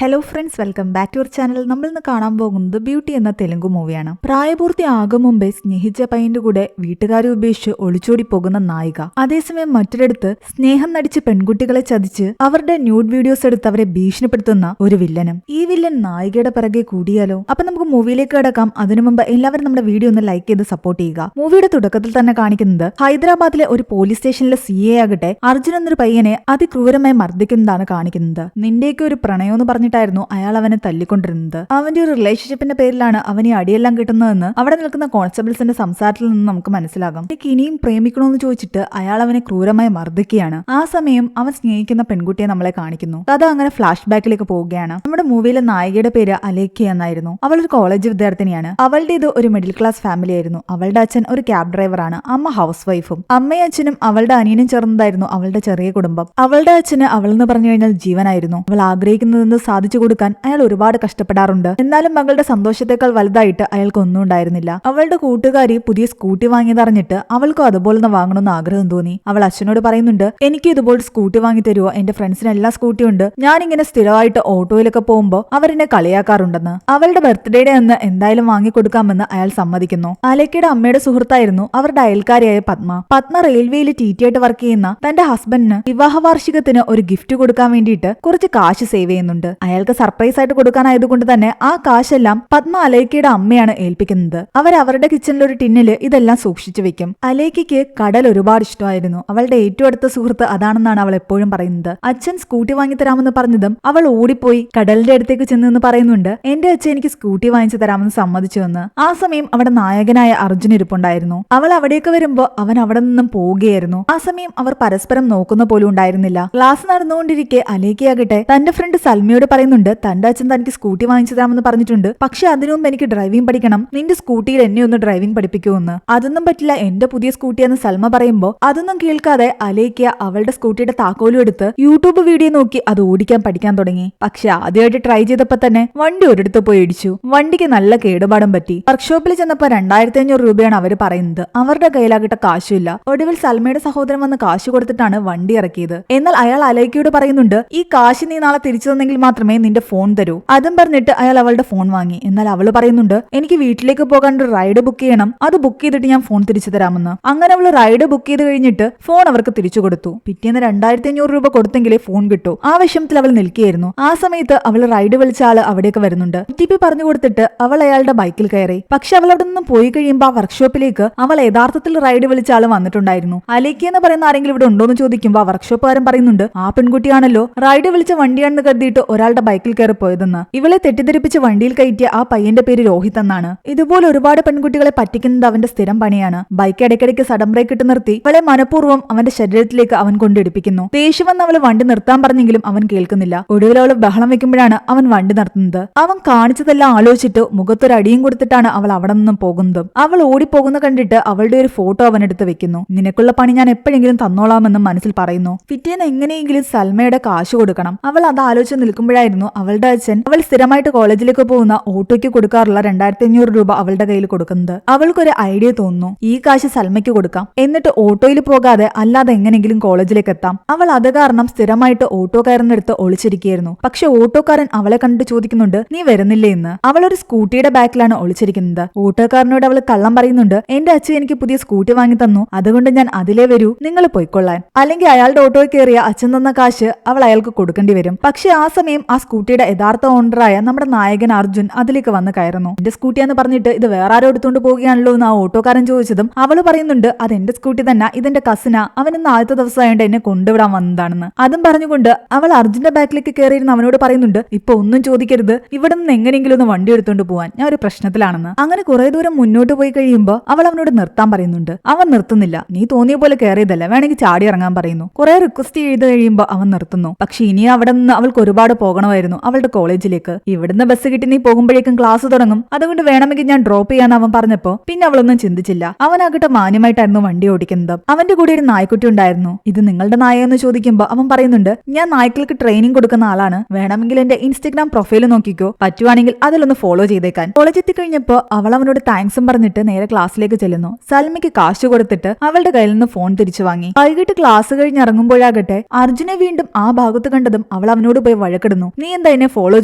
Hello friends, welcome back to your channel. നമ്മൾ ഇന്ന് കാണാൻ പോകുന്നത് ബ്യൂട്ടി എന്ന തെലുങ്ക് മൂവിയാണ്. പ്രായപൂർത്തി ആകും മുമ്പേ സ്നേഹിച്ച പയ്യന്റെ കൂടെ വീട്ടുകാരെ ഉപേക്ഷിച്ച് ഒളിച്ചോടി പോകുന്ന നായിക. അതേസമയം മറ്റൊരിടത്ത് സ്നേഹം നടിച്ച് പെൺകുട്ടികളെ ചതിച്ച് അവരുടെ ന്യൂഡ് വീഡിയോസ് എടുത്ത് അവരെ ഭീഷണിപ്പെടുത്തുന്ന ഒരു വില്ലനും. ഈ വില്ലൻ നായികയുടെ പിറകെ കൂടിയാലോ? അപ്പൊ നമുക്ക് മൂവിയിലേക്ക് കിടക്കാം. അതിനു മുമ്പ് എല്ലാവരും നമ്മുടെ വീഡിയോ ഒന്ന് ലൈക്ക് ചെയ്ത് സപ്പോർട്ട് ചെയ്യുക. മൂവിയുടെ തുടക്കത്തിൽ തന്നെ കാണിക്കുന്നത് ഹൈദരാബാദിലെ ഒരു പോലീസ് സ്റ്റേഷനിലെ CA ആകട്ടെ അർജുൻ എന്നൊരു പയ്യനെ അതിക്രൂരമായി മർദ്ദിക്കുന്നതാണ് കാണിക്കുന്നത്. നിന്റെയൊക്കെ ഒരു പ്രണയം എന്ന് പറഞ്ഞിട്ടായിരുന്നു അയാൾ അവനെ തല്ലിക്കൊണ്ടിരുന്നത്. അവന്റെ ഒരു റിലേഷൻഷിപ്പിന്റെ പേരിലാണ് അവന് ഈ അടിയെല്ലാം കിട്ടുന്നതെന്ന് അവിടെ നിൽക്കുന്ന കോൺസ്റ്റബിൾസിന്റെ സംസാരത്തിൽ നിന്ന് നമുക്ക് മനസ്സിലാകും. ഇനിയും പ്രേമിക്കണമെന്ന് ചോദിച്ചിട്ട് അയാൾ അവനെ ക്രൂരമായി മർദ്ദിക്കുകയാണ്. ആ സമയം അവൻ സ്നേഹിക്കുന്ന പെൺകുട്ടിയെ നമ്മളെ കാണിക്കുന്നു. കഥ അങ്ങനെ ഫ്ലാഷ് ബാക്കിലേക്ക് പോവുകയാണ്. നമ്മുടെ മൂവിയിലെ നായികയുടെ പേര് അലേഖ്യ എന്നായിരുന്നു. അവൾ ഒരു കോളേജ് വിദ്യാർത്ഥിനിയാണ്. അവളുടെ ഇത് ഒരു മിഡിൽ ക്ലാസ് ഫാമിലി ആയിരുന്നു. അവളുടെ അച്ഛൻ ഒരു ക്യാബ് ഡ്രൈവറാണ്. അമ്മ ഹൗസ് വൈഫും. അമ്മയും അച്ഛനും അവളുടെ അനിയനും ചേർന്നതായിരുന്നു അവളുടെ ചെറിയ കുടുംബം. അവളുടെ അച്ഛന് അവളെന്ന് പറഞ്ഞു കഴിഞ്ഞാൽ ജീവനായിരുന്നു. അവൾ ആഗ്രഹിക്കുന്നതെന്ന് സാധിച്ചു കൊടുക്കാൻ അയാൾ ഒരുപാട് കഷ്ടപ്പെടാറുണ്ട്. എന്നാലും മകളുടെ സന്തോഷത്തെക്കാൾ വലുതായിട്ട് അയാൾക്ക് ഒന്നും ഉണ്ടായിരുന്നില്ല. അവളുടെ കൂട്ടുകാരി പുതിയ സ്കൂട്ടി വാങ്ങിയതറിഞ്ഞിട്ട് അവൾക്കും അതുപോലെ വാങ്ങണമെന്ന് ആഗ്രഹം തോന്നി. അവൾ അച്ഛനോട് പറയുന്നുണ്ട്, എനിക്ക് ഇതുപോലെ സ്കൂട്ടി വാങ്ങി തരുമോ? എന്റെ ഫ്രണ്ട്സിന് എല്ലാ സ്കൂട്ടി ഉണ്ട്. ഞാനിങ്ങനെ സ്ഥിരമായിട്ട് ഓട്ടോയിലൊക്കെ പോകുമ്പോ അവരെന്നെ കളിയാക്കാറുണ്ടെന്ന്. അവളുടെ ബർത്ത്ഡേയുടെ അന്ന് എന്തായാലും വാങ്ങിക്കൊടുക്കാമെന്ന് അയാൾ സമ്മതിക്കുന്നു. അലേക്കയുടെ അമ്മയുടെ സുഹൃത്തായിരുന്നു അവരുടെ അയൽക്കാരിയായ പത്മ റെയിൽവേയിൽ TT ആയിട്ട് വർക്ക് ചെയ്യുന്ന തന്റെ ഹസ്ബൻഡിന് വിവാഹ വാർഷികത്തിന് ഒരു ഗിഫ്റ്റ് കൊടുക്കാൻ വേണ്ടിയിട്ട് കുറച്ച് കാശ് സേവ് ചെയ്യുന്നുണ്ട്. അയാൾക്ക് സർപ്രൈസ് ആയിട്ട് കൊടുക്കാനായതുകൊണ്ട് തന്നെ ആ കാശെല്ലാം പത്മ അലേക്കയുടെ അമ്മയാണ് ഏൽപ്പിക്കുന്നത്. അവരുടെ കിച്ചണിൽ ഒരു ടിന്നില് ഇതെല്ലാം സൂക്ഷിച്ചു വെക്കും. അലേക്കയ്ക്ക് കടൽ ഒരുപാട് ഇഷ്ടമായിരുന്നു. അവളുടെ ഏറ്റവും അടുത്ത സുഹൃത്ത് അതാണെന്നാണ് അവൾ എപ്പോഴും പറയുന്നത്. അച്ഛൻ സ്കൂട്ടി വാങ്ങി തരാമെന്ന് പറഞ്ഞതും അവൾ ഓടിപ്പോയി കടലിന്റെ അടുത്തേക്ക് ചെന്ന് പറയുന്നുണ്ട്, എന്റെ അച്ഛൻ എനിക്ക് സ്കൂട്ടി വാങ്ങിച്ചു തരാമെന്ന് സമ്മതിച്ചുവെന്ന്. ആ സമയം അവിടെ നായകനായ അർജുൻ ഇരിപ്പുണ്ടായിരുന്നു. അവൾ അവിടേക്ക് വരുമ്പോ അവൻ അവിടെ നിന്നും പോവുകയായിരുന്നു. ആ സമയം അവർ പരസ്പരം നോക്കുന്ന പോലും ഉണ്ടായിരുന്നില്ല. ക്ലാസ് നടന്നുകൊണ്ടിരിക്കെ അലേക്കയാകട്ടെ തന്റെ ഫ്രണ്ട് സൽമയോട് പറയുന്നുണ്ട്, തന്റെ അച്ഛൻ തനിക്ക് സ്കൂട്ടി വാങ്ങിച്ചു തരാമെന്ന് പറഞ്ഞിട്ടുണ്ട്. പക്ഷെ അതിനു മുമ്പ് എനിക്ക് ഡ്രൈവിംഗ് പഠിക്കണം. നിന്റെ സ്കൂട്ടിയിൽ എന്നെ ഒന്ന് ഡ്രൈവിംഗ് പഠിപ്പിക്കുമെന്ന്. അതൊന്നും പറ്റില്ല, എന്റെ പുതിയ സ്കൂട്ടിയെന്ന് സൽമ പറയുമ്പോ അതൊന്നും കേൾക്കാതെ അലേക്ക അവളുടെ സ്കൂട്ടിയുടെ താക്കോലും എടുത്ത് യൂട്യൂബ് വീഡിയോ നോക്കി അത് ഓടിക്കാൻ പഠിക്കാൻ തുടങ്ങി. പക്ഷെ ആദ്യമായിട്ട് ട്രൈ ചെയ്തപ്പോ തന്നെ വണ്ടി ഒരിടത്ത് പോയി ഇടിച്ചു. വണ്ടിക്ക് നല്ല കേടുപാടും പറ്റി. വർക്ക്ഷോപ്പിൽ ചെന്നപ്പോ 2500 രൂപയാണ് അവര് പറയുന്നത്. അവരുടെ കയ്യിലാകിട്ട കാശുമില്ല. ഒടുവിൽ സൽമയുടെ സഹോദരൻ വന്ന് കാശ് കൊടുത്തിട്ടാണ് വണ്ടി ഇറക്കിയത്. എന്നാൽ അയാൾ അലേക്കയോട് പറയുന്നുണ്ട്, ഈ കാശ് നീ നാളെ തിരിച്ചു തന്നെങ്കിൽ മാത്രമേ നിന്റെ ഫോൺ തരൂ. അതും പറഞ്ഞിട്ട് അയാൾ അവളുടെ ഫോൺ വാങ്ങി. എന്നാൽ അവള് പറയുന്നുണ്ട്, എനിക്ക് വീട്ടിലേക്ക് പോകാൻ ഒരു റൈഡ് ബുക്ക് ചെയ്യണം. അത് ബുക്ക് ചെയ്തിട്ട് ഞാൻ ഫോൺ തിരിച്ചു തരാമെന്ന്. അങ്ങനെ അവള് റൈഡ് ബുക്ക് ചെയ്ത് കഴിഞ്ഞിട്ട് ഫോൺ അവർക്ക് തിരിച്ചു കൊടുത്തു. പിറ്റേന്ന് 2500 രൂപ കൊടുത്തെങ്കിലേ ഫോൺ കിട്ടൂ. ആ വിഷമത്തിൽ അവൾ നിൽക്കുകയായിരുന്നു. ആ സമയത്ത് അവൾ റൈഡ് വിളിച്ച ആള് അവിടേക്ക് വരുന്നുണ്ട്. OTP പറഞ്ഞു കൊടുത്തിട്ട് അവൾ അയാളുടെ ബൈക്കിൽ കയറി. പക്ഷെ അവൾ അവിടെ നിന്നും പോയി കഴിയുമ്പോൾ ആ വർക്ക്ഷോപ്പിലേക്ക് അവൾ യഥാർത്ഥത്തിൽ റൈഡ് വിളിച്ച ആള് വന്നിട്ടുണ്ടായിരുന്നു. അലേക്കി എന്ന് പറയുന്ന ആരെങ്കിലും ഇവിടെ ഉണ്ടോന്ന് ചോദിക്കുമ്പോൾ ആ വർക്ക്ഷോപ്പുകാരൻ പറയുന്നുണ്ട്, ആ പെൺകുട്ടിയാണല്ലോ റൈഡ് വിളിച്ച വണ്ടിയാണെന്ന് കരുതിയിട്ട് ഒരാളുടെ ബൈക്കിൽ കയറി പോയതെന്ന്. ഇവളെ തെറ്റിദ്ധരിപ്പിച്ച് വണ്ടിയിൽ കയറ്റിയ ആ പയ്യന്റെ പേര് രോഹിത് എന്നാണ്. ഇതുപോലെ ഒരുപാട് പെൺകുട്ടികളെ പറ്റിക്കുന്നത് അവന്റെ സ്ഥിരം പണിയാണ്. ബൈക്ക് ഇടയ്ക്കിടയ്ക്ക് സഡൻ ബ്രേക്ക് ഇട്ട് നിർത്തി അവളെ മനഃപൂർവ്വം അവന്റെ ശരീരത്തിലേക്ക് അവൻ കൊണ്ടിടിപ്പിക്കുന്നു. ദേഷ്യം വന്ന് അവള് വണ്ടി നിർത്താൻ പറഞ്ഞെങ്കിലും അവൻ കേൾക്കുന്നില്ല. ഒടുവിൽ അവള് ബഹളം വെക്കുമ്പോഴാണ് അവൻ വണ്ടി നിർത്തുന്നത്. അവൻ കാണിച്ചതെല്ലാം ആലോചിച്ചിട്ട് മുഖത്തൊരടിയും കൊടുത്തിട്ടാണ് അവൾ അവിടെ നിന്നും പോകുന്നതും. അവൾ ഓടിപ്പോകുന്ന കണ്ടിട്ട് അവളുടെ ഒരു ഫോട്ടോ അവൻ എടുത്ത് വെക്കുന്നു. നിനക്കുള്ള പണി ഞാൻ എപ്പോഴെങ്കിലും തന്നോളാമെന്നും മനസ്സിൽ പറയുന്നു. പിറ്റേന്ന് എങ്ങനെയെങ്കിലും സൽമയുടെ കാശ് കൊടുക്കണം. അവൾ അത് ആലോചിച്ച് നിൽക്കുമ്പോഴായിരുന്നു അവളുടെ അച്ഛൻ അവൾ സ്ഥിരമായിട്ട് കോളേജിലേക്ക് പോകുന്ന ഓട്ടോയ്ക്ക് കൊടുക്കാറുള്ള 2500 രൂപ അവളുടെ കയ്യിൽ കൊടുക്കുന്നത്. അവൾക്കൊരു ഐഡിയ തോന്നുന്നു, ഈ കാശ് സൽമയ്ക്ക് കൊടുക്കാം. എന്നിട്ട് ഓട്ടോയിൽ പോകാതെ അല്ലാതെ എങ്ങനെങ്കിലും കോളേജിലേക്ക് എത്താം. അവൾ അത് കാരണം സ്ഥിരമായിട്ട് ഓട്ടോക്കാരനടുത്ത് ഒളിച്ചിരിക്കുകയായിരുന്നു. പക്ഷെ ഓട്ടോക്കാരൻ അവളെ കണ്ടിട്ട് ചോദിക്കുന്നുണ്ട്, നീ വരുന്നില്ലേ എന്ന്. അവൾ ഒരു സ്കൂട്ടിയുടെ ബാക്കിലാണ് ഒളിച്ചിരിക്കുന്നത്. ഓട്ടോക്കാരനോട് അവൾ കള്ളം പറയുന്നുണ്ട്, എന്റെ അച്ഛൻ എനിക്ക് പുതിയ സ്കൂട്ടി വാങ്ങി തന്നു, അതുകൊണ്ട് ഞാൻ അതിലേ വരൂ, നിങ്ങൾ പോയിക്കൊള്ളാൻ. അല്ലെങ്കിൽ അയാളുടെ ഓട്ടോയിൽ കയറിയ അച്ഛൻ തന്ന കാശ് അവൾ അയാൾക്ക് കൊടുക്കേണ്ടി വരും. പക്ഷെ ആ സമയം ആ സ്കൂട്ടിയുടെ യഥാർത്ഥ ഓണറായ നമ്മുടെ നായകൻ അർജുൻ അതിലേക്ക് വന്ന് കയറുന്നു. എന്റെ സ്കൂട്ടിയാന്ന് പറഞ്ഞിട്ട് ഇത് വേറെ ആരോ എടുത്തുകൊണ്ട് പോവുകയാണല്ലോ എന്ന് ആ ഓട്ടോക്കാരൻ ചോദിച്ചതും അവള് പറയുന്നുണ്ട്, അത് എന്റെ സ്കൂട്ടി തന്നെ, ഇതെന്റെ കസിനാ, അവനിന്ന് ആദ്യത്തെ ദിവസമായോണ്ട് എന്നെ കൊണ്ടുവിടാൻ വന്നതാണെന്ന്. അതും പറഞ്ഞുകൊണ്ട് അവൾ അർജുന്റെ ബാക്കിലേക്ക് കയറിയിരുന്ന അവനോട് പറയുന്നുണ്ട്, ഇപ്പൊ ഒന്നും ചോദിക്കരുത്, ഇവിടെ നിന്ന് എങ്ങനെയെങ്കിലും ഒന്ന് വണ്ടി എടുത്തുകൊണ്ട് പോവാൻ, ഞാൻ ഒരു പ്രശ്നത്തിലാണെന്ന്. അങ്ങനെ കുറെ ദൂരം മുന്നോട്ട് പോയി കഴിയുമ്പോൾ അവൾ അവനോട് നിർത്താൻ പറയുന്നുണ്ട്. അവൻ നിർത്തുന്നില്ല. നീ തോന്നിയ പോലെ കയറിയതല്ല, വേണമെങ്കിൽ ചാടി ഇറങ്ങാൻ പറയുന്നു. കുറെ റിക്വസ്റ്റ് ചെയ്ത് കഴിയുമ്പോൾ അവൻ നിർത്തുന്നു. പക്ഷെ ഇനി അവിടെ നിന്ന് അവൾക്ക് ഒരുപാട് പോകണമായിരുന്നു അവളുടെ കോളേജിലേക്ക്. ഇവിടുന്ന് ബസ് കിട്ടി നീ പോകുമ്പോഴേക്കും ക്ലാസ് തുടങ്ങും, അതുകൊണ്ട് വേണമെങ്കിൽ ഞാൻ ഡ്രോപ്പ് ചെയ്യാന്ന് അവൻ പറഞ്ഞപ്പോ പിന്നെ അവളൊന്നും ചിന്തിച്ചില്ല. അവനാകട്ടെ മാന്യമായിട്ടായിരുന്നു വണ്ടി ഓടിക്കുന്നത്. അവന്റെ കൂടെ ഒരു നായ്ക്കുട്ടി ഉണ്ടായിരുന്നു. ഇത് നിങ്ങളുടെ നായെന്ന് ചോദിക്കുമ്പോൾ അവൻ പറയുന്നുണ്ട്, ഞാൻ നായ്ക്കൾക്ക് ട്രെയിനിങ് കൊടുക്കുന്ന ആളാണ്, വേണമെങ്കിൽ എന്റെ ഇൻസ്റ്റഗ്രാം പ്രൊഫൈൽ നോക്കിക്കോ, പറ്റുവാണെങ്കിൽ അതിലൊന്ന് ഫോളോ ചെയ്തേക്കാൻ. കോളേജ് എത്തിക്കഴിഞ്ഞപ്പോ അവൾ അവനോട് താങ്ക്സും പറഞ്ഞിട്ട് നേരെ ക്ലാസ്സിലേക്ക് ചെല്ലുന്നു. സൽമയ്ക്ക് കാശ് കൊടുത്തിട്ട് അവളുടെ കയ്യിൽ നിന്ന് ഫോൺ തിരിച്ചു വാങ്ങി. വൈകിട്ട് ക്ലാസ് കഴിഞ്ഞ് ഇറങ്ങുമ്പോഴാകട്ടെ അർജുനെ വീണ്ടും ആ ഭാഗത്ത് കണ്ടതും അവൾ അവനോട് പോയി വഴക്കിടുന്നു. ദേഷ്യപ്പെടുന്നു. നീ എന്താ എന്നെ ഫോളോ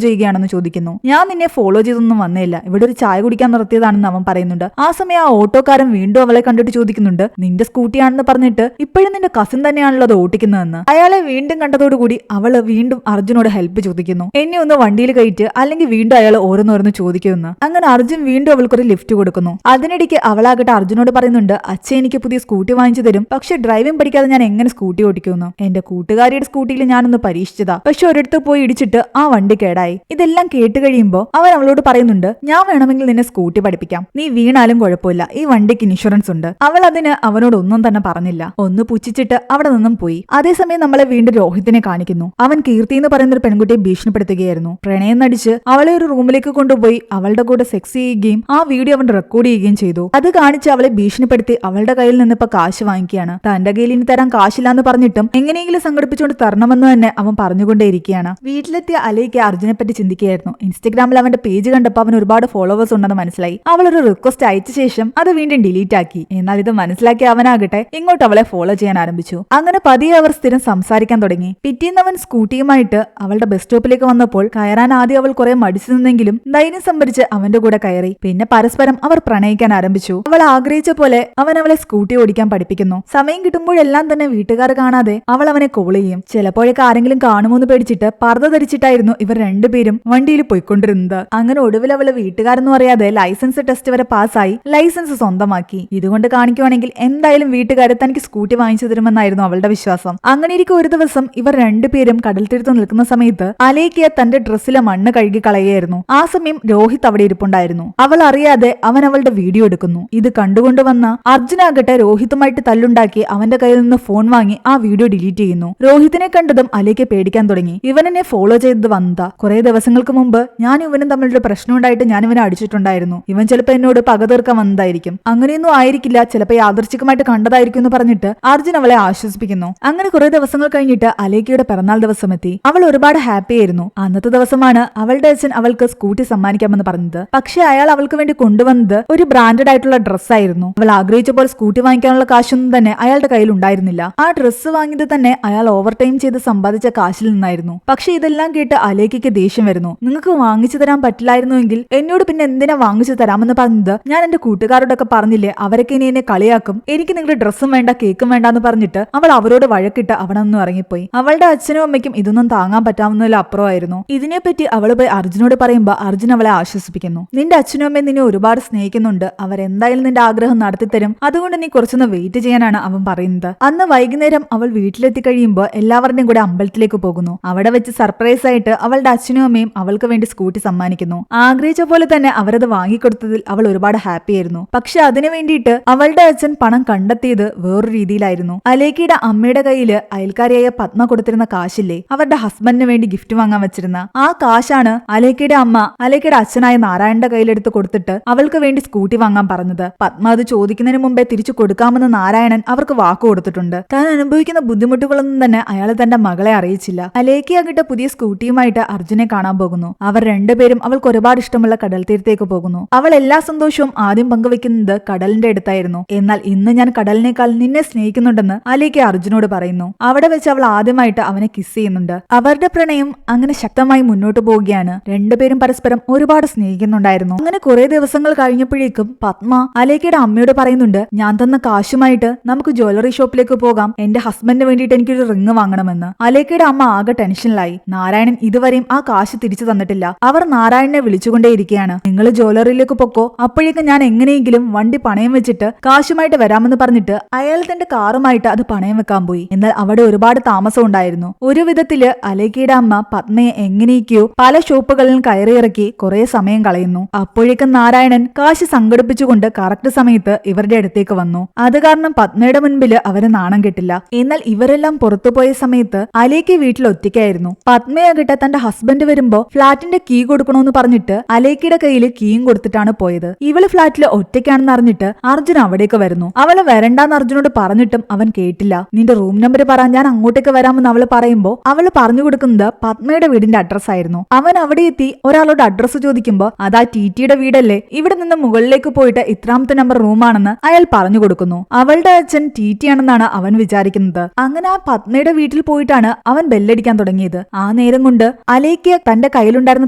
ചെയ്യുകയാണെന്ന് ചോദിക്കുന്നു. ഞാൻ നിന്നെ ഫോളോ ചെയ്തൊന്നും വന്നേയില്ല, ഇവിടെ ഒരു ചായ കുടിക്കാൻ നിർത്തിയതാണെന്ന് അവൻ പറയുന്നുണ്ട്. ആ സമയം ആ ഓട്ടോക്കാരൻ വീണ്ടും അവളെ കണ്ടിട്ട് ചോദിക്കുന്നുണ്ട്, നിന്റെ സ്കൂട്ടിയാണെന്ന് പറഞ്ഞിട്ട് ഇപ്പോഴും നിന്റെ കസിൻ തന്നെയാണല്ലോ അത് ഓട്ടിക്കുന്നതെന്ന്. അയാളെ വീണ്ടും കണ്ടതോടുകൂടി അവള് വീണ്ടും അർജുനോട് ഹെൽപ്പ് ചോദിക്കുന്നു. എന്നെ ഒന്ന് വണ്ടിയിൽ കയറ്റ്, അല്ലെങ്കിൽ വീണ്ടും അയാൾ ഓരോന്നോരോന്ന് ചോദിക്കുമെന്ന്. അങ്ങനെ അർജുൻ വീണ്ടും അവൾക്കൊരു ലിഫ്റ്റ് കൊടുക്കുന്നു. അതിനിടയ്ക്ക് അവളാകട്ടെ അർജുനോട് പറയുന്നുണ്ട്, അച്ഛൻ എനിക്ക് പുതിയ സ്കൂട്ടി വാങ്ങിച്ചു തരും, പക്ഷെ ഡ്രൈവിംഗ് പഠിക്കാതെ ഞാൻ എങ്ങനെ സ്കൂട്ടി ഓടിക്കുമെന്ന്. എന്റെ കൂട്ടുകാരിയുടെ സ്കൂട്ടിയിൽ ഞാനൊന്ന് പരീക്ഷിച്ചതാ, പക്ഷെ ഒരിടത്ത് പോയി ഇടിച്ചിട്ട് ആ വണ്ടി കേടായി. ഇതെല്ലാം കേട്ട് കഴിയുമ്പോ അവൻ അവളോട് പറയുന്നുണ്ട്, ഞാൻ വേണമെങ്കിൽ നിന്നെ സ്കൂട്ടി പഠിപ്പിക്കാം, നീ വീണാലും കുഴപ്പമില്ല, ഈ വണ്ടിക്ക് ഇൻഷുറൻസ് ഉണ്ട്. അവൾ അതിന് അവനോട് ഒന്നും തന്നെ പറഞ്ഞില്ല, ഒന്ന് പുച്ഛിച്ചിട്ട് അവിടെ നിന്നും പോയി. അതേസമയം നമ്മളെ വീണ്ടും രോഹിത്തിനെ കാണിക്കുന്നു. അവൻ കീർത്തി എന്ന് പറയുന്ന ഒരു പെൺകുട്ടിയെ ഭീഷണിപ്പെടുത്തുകയായിരുന്നു. പ്രണയം നടിച്ച് അവളെ ഒരു റൂമിലേക്ക് കൊണ്ടുപോയി അവളുടെ കൂടെ സെക്സ് ചെയ്യുകയും ആ വീഡിയോ അവൻ റെക്കോർഡ് ചെയ്യുകയും ചെയ്തു. അത് കാണിച്ച് അവളെ ഭീഷണിപ്പെടുത്തി അവളുടെ കയ്യിൽ നിന്ന് ഇപ്പൊ കാശ് വാങ്ങിക്കുകയാണ്. തന്റെ കയ്യിൽ ഇനി തരാൻ കാശില്ലാന്ന് പറഞ്ഞിട്ടും എങ്ങനെയെങ്കിലും സംഘടിപ്പിച്ചുകൊണ്ട് തരണമെന്ന് തന്നെ അവൻ പറഞ്ഞുകൊണ്ടേയിരിക്കുകയാണ്. വീട്ടിലെത്തിയ അലയ്ക്ക് അർജുനെ പറ്റി ചിന്തിക്കുകയായിരുന്നു. ഇൻസ്റ്റഗ്രാമിൽ അവന്റെ പേജ് കണ്ടപ്പോൾ അവൻ ഒരുപാട് ഫോളോവേഴ്സ് ഉണ്ടെന്ന് മനസ്സിലായി. അവൾ ഒരു റിക്വസ്റ്റ് അയച്ച ശേഷം അത് വീണ്ടും ഡിലീറ്റ് ആക്കി. എന്നാൽ ഇത് മനസ്സിലാക്കിയ അവനാകട്ടെ ഇങ്ങോട്ട് അവളെ ഫോളോ ചെയ്യാൻ ആരംഭിച്ചു. അങ്ങനെ പതിയെ അവർ സ്ഥിരം സംസാരിക്കാൻ തുടങ്ങി. പിറ്റേന്ന് അവൻ സ്കൂട്ടിയുമായിട്ട് അവളുടെ ബസ് സ്റ്റോപ്പിലേക്ക് വന്നപ്പോൾ കയറാൻ ആദ്യം അവൾ കുറെ മടിച്ചു നിന്നെങ്കിലും ധൈര്യം സംഭരിച്ച് അവന്റെ കൂടെ കയറി. പിന്നെ പരസ്പരം അവർ പ്രണയിക്കാൻ ആരംഭിച്ചു. അവൾ ആഗ്രഹിച്ച പോലെ അവൻ അവളെ സ്കൂട്ടി ഓടിക്കാൻ പഠിപ്പിക്കുന്നു. സമയം കിട്ടുമ്പോഴെല്ലാം തന്നെ വീട്ടുകാർ കാണാതെ അവൾ അവനെ കോൾ ചെയ്യും. ചിലപ്പോഴൊക്കെ ആരെങ്കിലും കാണുമോന്ന് പേടിച്ചിട്ട് പർദ്ദ ധരിച്ചിട്ടായിരുന്നു ഇവർ രണ്ടുപേരും വണ്ടിയിൽ പോയിക്കൊണ്ടിരുന്നത്. അങ്ങനെ ഒടുവിൽ അവള് വീട്ടുകാരെന്ന് പറയാതെ ലൈസൻസ് ടെസ്റ്റ് വരെ പാസ്സായി ലൈസൻസ് സ്വന്തമാക്കി. ഇതുകൊണ്ട് കാണിക്കുവാണെങ്കിൽ എന്തായാലും വീട്ടുകാരെ തനിക്ക് സ്കൂട്ടി വാങ്ങിച്ചു തരുമെന്നായിരുന്നു അവളുടെ വിശ്വാസം. അങ്ങനെ ഇരിക്കും ഒരു ദിവസം ഇവർ രണ്ടുപേരും കടൽ തീരത്ത് നിൽക്കുന്ന സമയത്ത് അലേക്കിയ തന്റെ ഡ്രസ്സിലെ മണ്ണ് കഴുകി കളയുകയായിരുന്നു. ആ സമയം രോഹിത് അവിടെ ഇരിപ്പുണ്ടായിരുന്നു. അവൾ അറിയാതെ അവൻ അവളുടെ വീഡിയോ എടുക്കുന്നു. ഇത് കണ്ടുകൊണ്ടുവന്ന അർജുനാകട്ടെ രോഹിത്തുമായിട്ട് തല്ലുണ്ടാക്കി അവന്റെ കയ്യിൽ നിന്ന് ഫോൺ വാങ്ങി ആ വീഡിയോ ഡിലീറ്റ് ചെയ്യുന്നു. രോഹിത്തിനെ കണ്ടതും അലേക്ക പേടിക്കാൻ തുടങ്ങി. ഇവൻ എന്നെ ഫോളോ ചെയ്തത് വന്നതാ. കുറെ ദിവസങ്ങൾക്ക് മുമ്പ് ഞാൻ ഇവനും തമ്മിലൊരു പ്രശ്നം ഉണ്ടായിട്ട് ഞാൻ ഇവനെ അടിച്ചിട്ടുണ്ടായിരുന്നു. ഇവൻ ചിലപ്പോ എന്നോട് പക തീർക്കാൻ വന്നതായിരിക്കും. അങ്ങനെയൊന്നും ആയിരിക്കില്ല, ചിലപ്പോ യാദൃച്ഛികമായിട്ട് കണ്ടതായിരിക്കും എന്ന് പറഞ്ഞിട്ട് അർജുൻ അവളെ ആശ്വസിപ്പിക്കുന്നു. അങ്ങനെ കുറെ ദിവസങ്ങൾ കഴിഞ്ഞിട്ട് അലേക്കയുടെ പിറന്നാൾ ദിവസം എത്തി. അവൾ ഒരുപാട് ഹാപ്പി ആയിരുന്നു. അന്നത്തെ ദിവസമാണ് അവളുടെ അച്ഛൻ അവൾക്ക് സ്കൂട്ടി സമ്മാനിക്കാമെന്ന് പറഞ്ഞത്. പക്ഷെ അയാൾ അവൾക്ക് വേണ്ടി കൊണ്ടുവന്നത് ഒരു ബ്രാൻഡഡ് ആയിട്ടുള്ള ഡ്രസ്സായിരുന്നു. അവൾ ആഗ്രഹിച്ച പോലെ സ്കൂട്ടി വാങ്ങിക്കാനുള്ള കാശൊന്നും തന്നെ അയാളുടെ കയ്യിൽ ഉണ്ടായിരുന്നില്ല. ആ ഡ്രസ്സ് വാങ്ങിയത് തന്നെ അയാൾ ഓവർ ടൈം ചെയ്ത് സമ്പാദിച്ച കാശിൽ നിന്നായിരുന്നു. പക്ഷെ ഇതെല്ലാം കേട്ട് അലേക്കയ്ക്ക് ദേഷ്യം വരുന്നു. നിങ്ങൾക്ക് വാങ്ങിച്ചു തരാൻ പറ്റില്ലായിരുന്നുവെങ്കിൽ എന്നോട് പിന്നെ എന്തിനാ വാങ്ങിച്ചു തരാമെന്ന് പറഞ്ഞത്? ഞാൻ എന്റെ കൂട്ടുകാരോടൊക്കെ പറഞ്ഞില്ലേ, അവരൊക്കെ ഇനി എന്നെ കളിയാക്കും. എനിക്ക് നിങ്ങളുടെ ഡ്രസ്സും വേണ്ട കേക്കും വേണ്ട എന്ന് പറഞ്ഞിട്ട് അവൾ അവരോട് വഴക്കിട്ട് അവിടെ നിന്നും ഇറങ്ങിപ്പോയി. അവളുടെ അച്ഛനും അമ്മയ്ക്കും ഇതൊന്നും താങ്ങാൻ പറ്റാവുന്നതിൽ അപ്പുറമായിരുന്നു. ഇതിനെപ്പറ്റി അവൾ പോയി അർജുനോട് പറയുമ്പോൾ അർജുൻ അവളെ ആശ്വസിപ്പിക്കുന്നു. നിന്റെ അച്ഛനും അമ്മയും നിന്നെ ഒരുപാട് സ്നേഹിക്കുന്നുണ്ട്, അവരെന്തായാലും നിന്റെ ആഗ്രഹം നടത്തിത്തരും, അതുകൊണ്ട് നീ കുറച്ചൊന്ന് വെയിറ്റ് ചെയ്യാനാണ് അവൻ പറയുന്നത്. അന്ന് വൈകുന്നേരം അവൾ വീട്ടിലെത്തി കഴിയുമ്പോൾ എല്ലാവരുടെയും കൂടെ അമ്പലത്തിലേക്ക് പോകുന്നു. അവിടെ വെച്ച് സർപ്രൈസ് ആയിട്ട് അവളുടെ അച്ഛനും അമ്മയും അവൾക്ക് വേണ്ടി സ്കൂട്ടി സമ്മാനിക്കുന്നു. ആഗ്രഹിച്ച പോലെ തന്നെ അവരത് വാങ്ങിക്കൊടുത്തതിൽ അവൾ ഒരുപാട് ഹാപ്പി ആയിരുന്നു. പക്ഷെ അതിനു വേണ്ടിയിട്ട് അവളുടെ അച്ഛൻ പണം കണ്ടെത്തിയത് വേറൊരു രീതിയിലായിരുന്നു. അലേക്കയുടെ അമ്മയുടെ കയ്യില് അയൽക്കാരിയായ പത്മ കൊടുത്തിരുന്ന കാശില്ലേ, അവരുടെ ഹസ്ബൻഡിന് വേണ്ടി ഗിഫ്റ്റ് വാങ്ങാൻ വെച്ചിരുന്ന ആ കാശാണ് അലേക്കയുടെ അമ്മ അലേക്കയുടെ അച്ഛനായ നാരായണന്റെ കയ്യിലെടുത്ത് കൊടുത്തിട്ട് അവൾക്ക് വേണ്ടി സ്കൂട്ടി വാങ്ങാൻ പറഞ്ഞത്. പത്മ അത് ചോദിക്കുന്നതിന് മുമ്പേ തിരിച്ചു കൊടുക്കാമെന്ന് നാരായണൻ അവർക്ക് വാക്ക് കൊടുത്തിട്ടുണ്ട്. താൻ അനുഭവിക്കുന്ന ബുദ്ധിമുട്ടുകളൊന്നും തന്നെ അയാൾ തന്റെ മകളെ അറിയിച്ചില്ല. അലേക്കയാകട്ടെ പുതിയ സ്കൂട്ടിയുമായിട്ട് അർജുനെ കാണാൻ പോകുന്നു. അവർ രണ്ടുപേരും അവൾക്ക് ഒരുപാട് ഇഷ്ടമുള്ള കടൽ തീരത്തേക്ക് പോകുന്നു. അവൾ എല്ലാ സന്തോഷവും ആദ്യം പങ്കുവെക്കുന്നത് കടലിന്റെ അടുത്തായിരുന്നു. എന്നാൽ ഇന്ന് ഞാൻ കടലിനേക്കാൾ നിന്നെ സ്നേഹിക്കുന്നുണ്ടെന്ന് അലേക്ക അർജുനോട് പറയുന്നു. അവിടെ വെച്ച് അവൾ ആദ്യമായിട്ട് അവനെ കിസ് ചെയ്യുന്നുണ്ട്. അവരുടെ പ്രണയം അങ്ങനെ ശക്തമായി മുന്നോട്ട് പോവുകയാണ്. രണ്ടുപേരും പരസ്പരം ഒരുപാട് സ്നേഹിക്കുന്നുണ്ടായിരുന്നു. അങ്ങനെ കുറെ ദിവസങ്ങൾ കഴിഞ്ഞപ്പോഴേക്കും പത്മ അലേക്കയുടെ അമ്മയോട് പറയുന്നുണ്ട്, ഞാൻ തന്ന കാശുമായിട്ട് നമുക്ക് ജ്വല്ലറി ഷോപ്പിലേക്ക് പോകാം, എന്റെ ഹസ്ബൻഡിന് വേണ്ടിയിട്ട് എനിക്കൊരു റിങ് വാങ്ങണമെന്ന്. അലേക്കയുടെ അമ്മ ആകെ ടെൻഷനിലായി. നാരായണൻ ഇതുവരെയും ആ കാശ് തിരിച്ചു തന്നിട്ടില്ല. അവർ നാരായണനെ വിളിച്ചുകൊണ്ടേയിരിക്കുകയാണ്. നിങ്ങൾ ജ്വല്ലറിയിലേക്ക് പൊക്കോ, അപ്പോഴേക്കും ഞാൻ എങ്ങനെയെങ്കിലും വണ്ടി പണയം വെച്ചിട്ട് കാശുമായിട്ട് വരാമെന്ന് പറഞ്ഞിട്ട് അയാൾ തന്റെ കാറുമായിട്ട് അത് പണയം വെക്കാൻ പോയി. എന്നാൽ അവിടെ ഒരുപാട് താമസം ഉണ്ടായിരുന്നു. ഒരു വിധത്തില് അലേക്കയുടെ അമ്മ പത്മയെ എങ്ങനെയൊക്കെയോ പല ഷോപ്പുകളിലും കയറിയിറക്കി കുറെ സമയം കളയുന്നു. അപ്പോഴേക്കും നാരായണൻ കാശ് സംഘടിപ്പിച്ചുകൊണ്ട് കറക്റ്റ് സമയത്ത് ഇവരുടെ അടുത്തേക്ക് വന്നു. അത് കാരണം പത്മയുടെ മുൻപില് അവര് നാണം കെട്ടില്ല. എന്നാൽ ഇവരെല്ലാം പുറത്തുപോയ സമയത്ത് അലേക്ക വീട്ടിൽ ഒറ്റയ്ക്കായിരുന്നു. പത്മയാകട്ടെ തന്റെ ഹസ്ബൻഡ് വരുമ്പോ ഫ്ളാറ്റിന്റെ കീ കൊടുക്കണോന്ന് പറഞ്ഞിട്ട് അലേക്കയുടെ കയ്യിൽ കീയും കൊടുത്തിട്ടാണ് പോയത്. ഇവള് ഫ്ളാറ്റിൽ ഒറ്റയ്ക്കാണെന്ന് അറിഞ്ഞിട്ട് അർജുൻ അവിടേക്ക് വരുന്നു. അവള് വരണ്ടാന്ന് അർജുനോട് പറഞ്ഞിട്ടും അവൻ കേട്ടില്ല. നിന്റെ റൂം നമ്പർ പറ, ഞാൻ അങ്ങോട്ടേക്ക് വരാമെന്ന് അവള് പറയുമ്പോ അവള് പറഞ്ഞു കൊടുക്കുന്നത് പത്മയുടെ വീടിന്റെ അഡ്രസ് ആയിരുന്നു. അവൻ അവിടെ എത്തി ഒരാളോട് അഡ്രസ് ചോദിക്കുമ്പോ അതാ ടിറ്റിയുടെ വീടല്ലേ, ഇവിടെ നിന്ന് മുകളിലേക്ക് പോയിട്ട് ഇത്രാമത്തെ നമ്പർ റൂമാണെന്ന് അയാൾ പറഞ്ഞു കൊടുക്കുന്നു. അവളുടെ അച്ഛൻ ടിറ്റിയാണെന്നാണ് അവൻ വിചാരിക്കുന്നത്. അങ്ങനെ ആ പത്മയുടെ വീട്ടിൽ പോയിട്ടാണ് അവൻ ബെല്ലടിക്കാൻ തുടങ്ങിയത്. ആ നേരം നേരം കൊണ്ട് അലേക്ക തന്റെ കയ്യിലുണ്ടായിരുന്ന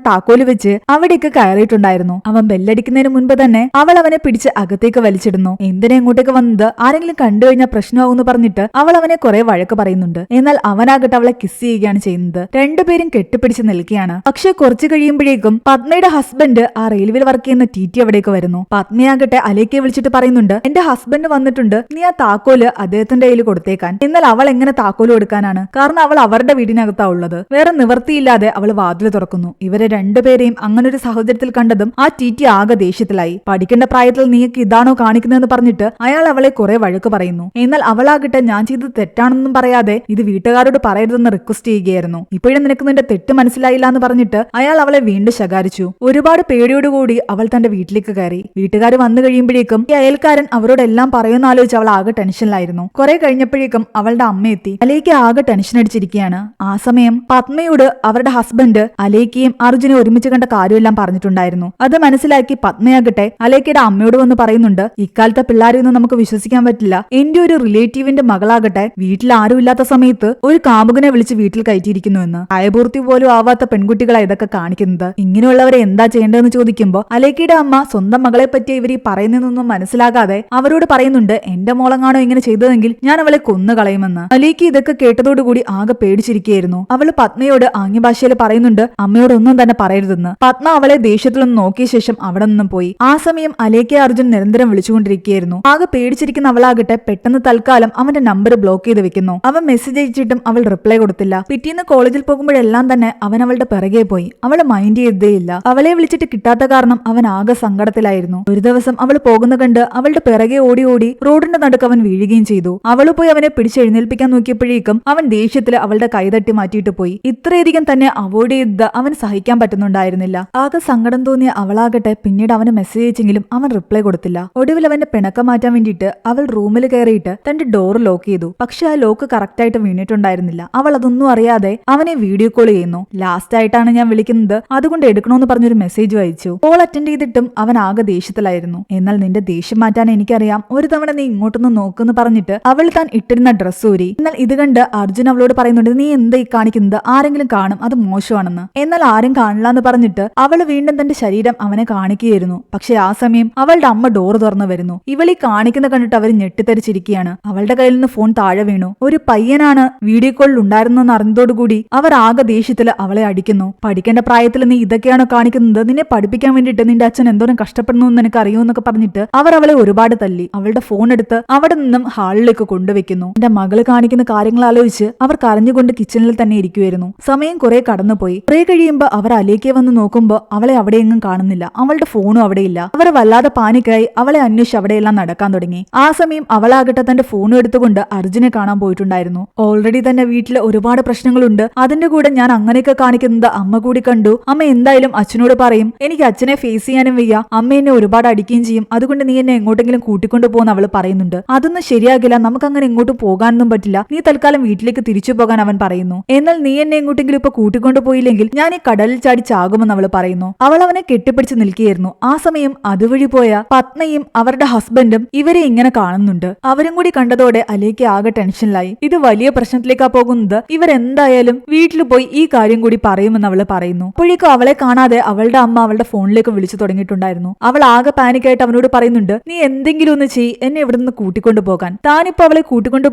താക്കോല് വെച്ച് അവിടേക്ക് കയറിയിട്ടുണ്ടായിരുന്നു. അവൻ ബെല്ലടിക്കുന്നതിന് മുൻപ് തന്നെ അവൾ അവനെ പിടിച്ച് അകത്തേക്ക് വലിച്ചിടുന്നു. എന്തിനാ ഇങ്ങോട്ടേക്ക് വന്നത്, ആരെങ്കിലും കണ്ടു കഴിഞ്ഞാൽ പ്രശ്നമാകുമെന്ന് പറഞ്ഞിട്ട് അവൾ അവനെ കുറെ വഴക്ക് പറയുന്നുണ്ട്. എന്നാൽ അവനാകട്ടെ അവളെ കിസ് ചെയ്യുകയാണ് ചെയ്യുന്നത്. രണ്ടുപേരും കെട്ടിപ്പിടിച്ച് നിൽക്കുകയാണ്. പക്ഷെ കുറച്ചു കഴിയുമ്പോഴേക്കും പത്മയുടെ ഹസ്ബൻഡ് ആ റെയിൽവേയിൽ വർക്ക് ചെയ്യുന്ന ടി അവിടേക്ക് വരുന്നു. പത്മയാകട്ടെ അലേക്കയെ വിളിച്ചിട്ട് പറയുന്നുണ്ട്, എന്റെ ഹസ്ബൻഡ് വന്നിട്ടുണ്ട്, നീ ആ താക്കോല് അദ്ദേഹത്തിന്റെ കയ്യിൽ കൊടുത്തേക്കാൻ. എന്നാൽ അവൾ എങ്ങനെ താക്കോല് കൊടുക്കാനാണ്, കാരണം അവൾ അവരുടെ വീടിനകത്താ ഉള്ളത്. വേറെ നിവർത്തിയില്ലാതെ അവൾ വാതിൽ തുറക്കുന്നു. ഇവരെ രണ്ടുപേരെയും അങ്ങനെ ഒരു സാഹചര്യത്തിൽ കണ്ടതും ആ ടി ആകെ ദേഷ്യത്തിലായി. പഠിക്കേണ്ട പ്രായത്തിൽ നീക്ക് ഇതാണോ കാണിക്കുന്നതെന്ന് പറഞ്ഞിട്ട് അയാൾ അവളെ കുറെ വഴക്ക് പറയുന്നു. എന്നാൽ അവളാകട്ടെ ഞാൻ ചെയ്തത് തെറ്റാണെന്നും പറയാതെ ഇത് വീട്ടുകാരോട് പറയരുതെന്ന് റിക്വസ്റ്റ് ചെയ്യുകയായിരുന്നു. ഇപ്പോഴും നിനക്ക് നിന്റെ തെറ്റ് മനസ്സിലായില്ല എന്ന് പറഞ്ഞിട്ട് അയാൾ അവളെ വീണ്ടും ശകാരിച്ചു. ഒരുപാട് പേടിയോടുകൂടി അവൾ തന്റെ വീട്ടിലേക്ക് കയറി. വീട്ടുകാർ വന്നു കഴിയുമ്പോഴേക്കും ഈ അയൽക്കാരൻ അവരോടെല്ലാം പറയുന്ന ആലോചിച്ച് അവൾ ആകെ ടെൻഷനിലായിരുന്നു. കുറെ കഴിഞ്ഞപ്പോഴേക്കും അവളുടെ അമ്മ എത്തി. അലേക്ക ആകെ ടെൻഷൻ അടിച്ചിരിക്കുകയാണ്. ആ സമയം പത്മയോട് അവരുടെ ഹസ്ബൻഡ് അലേക്കയും അർജുനെ ഒരുമിച്ച് കണ്ട കാര്യമെല്ലാം പറഞ്ഞിട്ടുണ്ടായിരുന്നു. അത് മനസ്സിലാക്കി പത്മയാകട്ടെ അലേക്കയുടെ അമ്മയോട് വന്ന് പറയുന്നുണ്ട്, ഇക്കാലത്തെ പിള്ളേരെയൊന്നും നമുക്ക് വിശ്വസിക്കാൻ പറ്റില്ല. എന്റെ ഒരു റിലേറ്റീവിന്റെ മകളാകട്ടെ വീട്ടിൽ ആരും ഇല്ലാത്ത സമയത്ത് ഒരു കാമുകനെ വിളിച്ച് വീട്ടിൽ കയറ്റിയിരിക്കുന്നു എന്ന്. പ്രായപൂർത്തി പോലും ആവാത്ത പെൺകുട്ടികളാ ഇതൊക്കെ കാണിക്കുന്നത്. ഇങ്ങനെയുള്ളവരെ എന്താ ചെയ്യേണ്ടതെന്ന് ചോദിക്കുമ്പോൾ അലേക്കയുടെ അമ്മ സ്വന്തം മകളെ പറ്റി ഇവർ ഈ പറയുന്നതൊന്നും മനസ്സിലാകാതെ അവരോട് പറയുന്നുണ്ട്, എന്റെ മോളങ്ങാണോ ഇങ്ങനെ ചെയ്തതെങ്കിൽ ഞാൻ അവളെ കൊന്നുകളയുമെന്ന്. അലേക്ക ഇതൊക്കെ കേട്ടതോടുകൂടി ആകെ പേടിച്ചിരിക്കുകയായിരുന്നു. അവള് പത്മയോട് ആംഗ്യഭാഷയിൽ പറയുന്നുണ്ട്, അമ്മയോട് ഒന്നും തന്നെ പറയരുതെന്ന്. പത്മ അവളെ ദേഷ്യത്തിലൊന്ന് നോക്കിയ ശേഷം അവിടെ നിന്നും പോയി. ആ സമയം അലേക്ക അർജുൻ നിരന്തരം വിളിച്ചുകൊണ്ടിരിക്കുകയായിരുന്നു. ആകെ പേടിച്ചിരിക്കുന്ന അവളാകട്ടെ പെട്ടെന്ന് തൽക്കാലം അവന്റെ നമ്പർ ബ്ലോക്ക് ചെയ്ത് വെക്കുന്നു. അവൻ മെസ്സേജ് അയച്ചിട്ടും അവൾ റിപ്ലൈ കൊടുത്തില്ല. പിറ്റേന്ന് കോളേജിൽ പോകുമ്പോഴെല്ലാം തന്നെ അവൻ അവളുടെ പിറകെ പോയി. അവള് മൈൻഡ് ചെയ്തേയില്ല. അവളെ വിളിച്ചിട്ട് കിട്ടാത്ത കാരണം അവൻ ആകെ സങ്കടത്തിലായിരുന്നു. ഒരു ദിവസം അവൾ പോകുന്ന കണ്ട് അവളുടെ പിറകെ ഓടി ഓടി റോഡിന്റെ നടുക്ക് അവൻ വീഴുകയും ചെയ്തു. അവള് പോയി അവനെ പിടിച്ചെഴുന്നേൽപ്പിക്കാൻ നോക്കിയപ്പോഴേക്കും അവൻ ദേഷ്യത്തിൽ അവളുടെ കൈതട്ടി മാറ്റിയിട്ട് പോയി. ഇത്രയധികം തന്നെ അവോയ്ഡ് ചെയ്ത് അവൻ സഹിക്കാൻ പറ്റുന്നുണ്ടായിരുന്നില്ല. ആകെ സങ്കടം തോന്നിയ അവളാകട്ടെ പിന്നീട് അവന് മെസ്സേജ് അയച്ചെങ്കിലും അവൻ റിപ്ലൈ കൊടുത്തില്ല. ഒടുവിൽ അവന്റെ പിണക്കം മാറ്റാൻ വേണ്ടിയിട്ട് അവൾ റൂമിൽ കയറിയിട്ട് തന്റെ ഡോർ ലോക്ക് ചെയ്തു. പക്ഷെ ആ ലോക്ക് കറക്റ്റ് ആയിട്ട് വീണിട്ടുണ്ടായിരുന്നില്ല. അവൾ അതൊന്നും അറിയാതെ അവനെ വീഡിയോ കോൾ ചെയ്യുന്നു. ലാസ്റ്റ് ആയിട്ടാണ് ഞാൻ വിളിക്കുന്നത്, അതുകൊണ്ട് എടുക്കണമെന്ന് പറഞ്ഞൊരു മെസ്സേജ് അയച്ചു. കോൾ അറ്റൻഡ് ചെയ്തിട്ടും അവൻ ആകെ ദേഷ്യത്തിലായിരുന്നു. എന്നാൽ നിന്റെ ദേഷ്യം മാറ്റാൻ എനിക്കറിയാം, ഒരു തവണ നീ ഇങ്ങോട്ടൊന്ന് നോക്കുന്നു പറഞ്ഞിട്ട് അവൾ താൻ ഇട്ടിരുന്ന ഡ്രസ്സ് ഊരി. എന്നാൽ ഇത് കണ്ട് അർജുൻ അവളോട് പറയുന്നുണ്ട്, നീ എന്താ ഈ കാണിക്കുന്നത്, ആരെങ്കിലും കാണും, അത് മോശമാണെന്ന്. എന്നാൽ ആരും കാണില്ല എന്ന് പറഞ്ഞിട്ട് അവൾ വീണ്ടും തന്റെ ശരീരം അവനെ കാണിക്കുകയായിരുന്നു. പക്ഷെ ആ സമയം അവളുടെ അമ്മ ഡോർ തുറന്നു വരുന്നു. ഇവളീ കാണിക്കുന്ന കണ്ടിട്ട് അവർ ഞെട്ടിത്തരിച്ചിരിക്കുകയാണ്. അവളുടെ കയ്യിൽ നിന്ന് ഫോൺ താഴെ വീണു. ഒരു പയ്യനാണ് വീഡിയോ കോളിൽ ഉണ്ടായിരുന്നെന്ന് അറിഞ്ഞതോടുകൂടി അവർ ആകെ ദേഷ്യത്തിൽ അവളെ അടിക്കുന്നു. പഠിക്കേണ്ട പ്രായത്തിൽ നീ ഇതൊക്കെയാണോ കാണിക്കുന്നത്, നിന്നെ പഠിപ്പിക്കാൻ വേണ്ടിയിട്ട് നിന്റെ അച്ഛൻ എന്തോരം കഷ്ടപ്പെടുന്നു എന്ന് നിനക്ക് അറിയുമെന്നൊക്കെ പറഞ്ഞിട്ട് അവർ അവളെ ഒരുപാട് തല്ലി. അവളുടെ ഫോൺ എടുത്ത് അവിടെ നിന്നും ഹാളിലേക്ക് കൊണ്ടുവെക്കുന്നു. എന്റെ മകള് കാണിക്കുന്ന കാര്യങ്ങൾ ആലോചിച്ച് അവർ കരഞ്ഞുകൊണ്ട് കിച്ചണിൽ തന്നെ ഇരിക്കുമായിരുന്നു. സമയം കുറെ കടന്നുപോയി. കുറെ കഴിയുമ്പോൾ അവർ അലേക്കെ വന്ന് നോക്കുമ്പോൾ അവളെ അവിടെയെങ്ങും കാണുന്നില്ല. അവളുടെ ഫോണും അവിടെയില്ല. അവർ വല്ലാതെ പാനിക്കായി അവളെ അന്വേഷിച്ച് അവിടെയെല്ലാം നടക്കാൻ തുടങ്ങി. ആ സമയം അവളാകട്ടെ തന്റെ ഫോണും എടുത്തുകൊണ്ട് അർജുനെ കാണാൻ പോയിട്ടുണ്ടായിരുന്നു. ഓൾറെഡി തന്നെ വീട്ടിൽ ഒരുപാട് പ്രശ്നങ്ങളുണ്ട്. അതിന്റെ കൂടെ ഞാൻ അങ്ങനെയൊക്കെ കാണിക്കുന്നത് അമ്മ കൂടി കണ്ടു. അമ്മ എന്തായാലും അച്ഛനോട് പറയും. എനിക്ക് അച്ഛനെ ഫേസ് ചെയ്യാനും വയ്യ, അമ്മ എന്നെ ഒരുപാട് അടിക്കുകയും ചെയ്യും. അതുകൊണ്ട് നീ എന്നെ എങ്ങോട്ടെങ്കിലും കൂട്ടിക്കൊണ്ടു പോകുന്ന അവള് പറയുന്നുണ്ട്. അതൊന്നും ശരിയാകില്ല, നമുക്ക് അങ്ങനെ എങ്ങോട്ടും പോകാനൊന്നും പറ്റില്ല, നീ തൽക്കാലം വീട്ടിലേക്ക് തിരിച്ചു പോകാൻ അവൻ പറയുന്നു. എന്നാൽ നീ എന്നെ എങ്ങോട്ടെങ്കിലും ഇപ്പൊ കൂട്ടിക്കൊണ്ടു പോയില്ലെങ്കിൽ ഞാൻ ഈ കടലിൽ ചാടി ചാകുമെന്ന് അവള് പറയുന്നു. അവൾ അവനെ കെട്ടിപ്പിടിച്ച് നിൽക്കുകയായിരുന്നു. ആ സമയം അതുവഴി പോയ പത്മയും അവരുടെ ഹസ്ബൻഡും ഇവരെ ഇങ്ങനെ കാണുന്നുണ്ട്. അവരും കൂടി കണ്ടതോടെ അലേക്ക ആകെ ടെൻഷനിലായി. ഇത് വലിയ പ്രശ്നത്തിലേക്കാ പോകുന്നത്. ഇവരെന്തായാലും വീട്ടിൽ പോയി ഈ കാര്യം കൂടി പറയുമെന്ന് അവള് പറയുന്നു. അപ്പോഴേക്കും അവളെ കാണാതെ അവളുടെ അമ്മ അവളുടെ ഫോണിലേക്ക് വിളിച്ചു തുടങ്ങിയിട്ടുണ്ടായിരുന്നു. അവൾ ആകെ പാനിക്കായിട്ട് അവനോട് പറയുന്നുണ്ട്, നീ എന്തെങ്കിലും ഒന്ന് ചെയ്യ്, എന്നെ ഇവിടെ നിന്ന് കൂട്ടിക്കൊണ്ടു പോകാൻ. താനിപ്പോ അവളെ കൂട്ടിക്കൊണ്ടു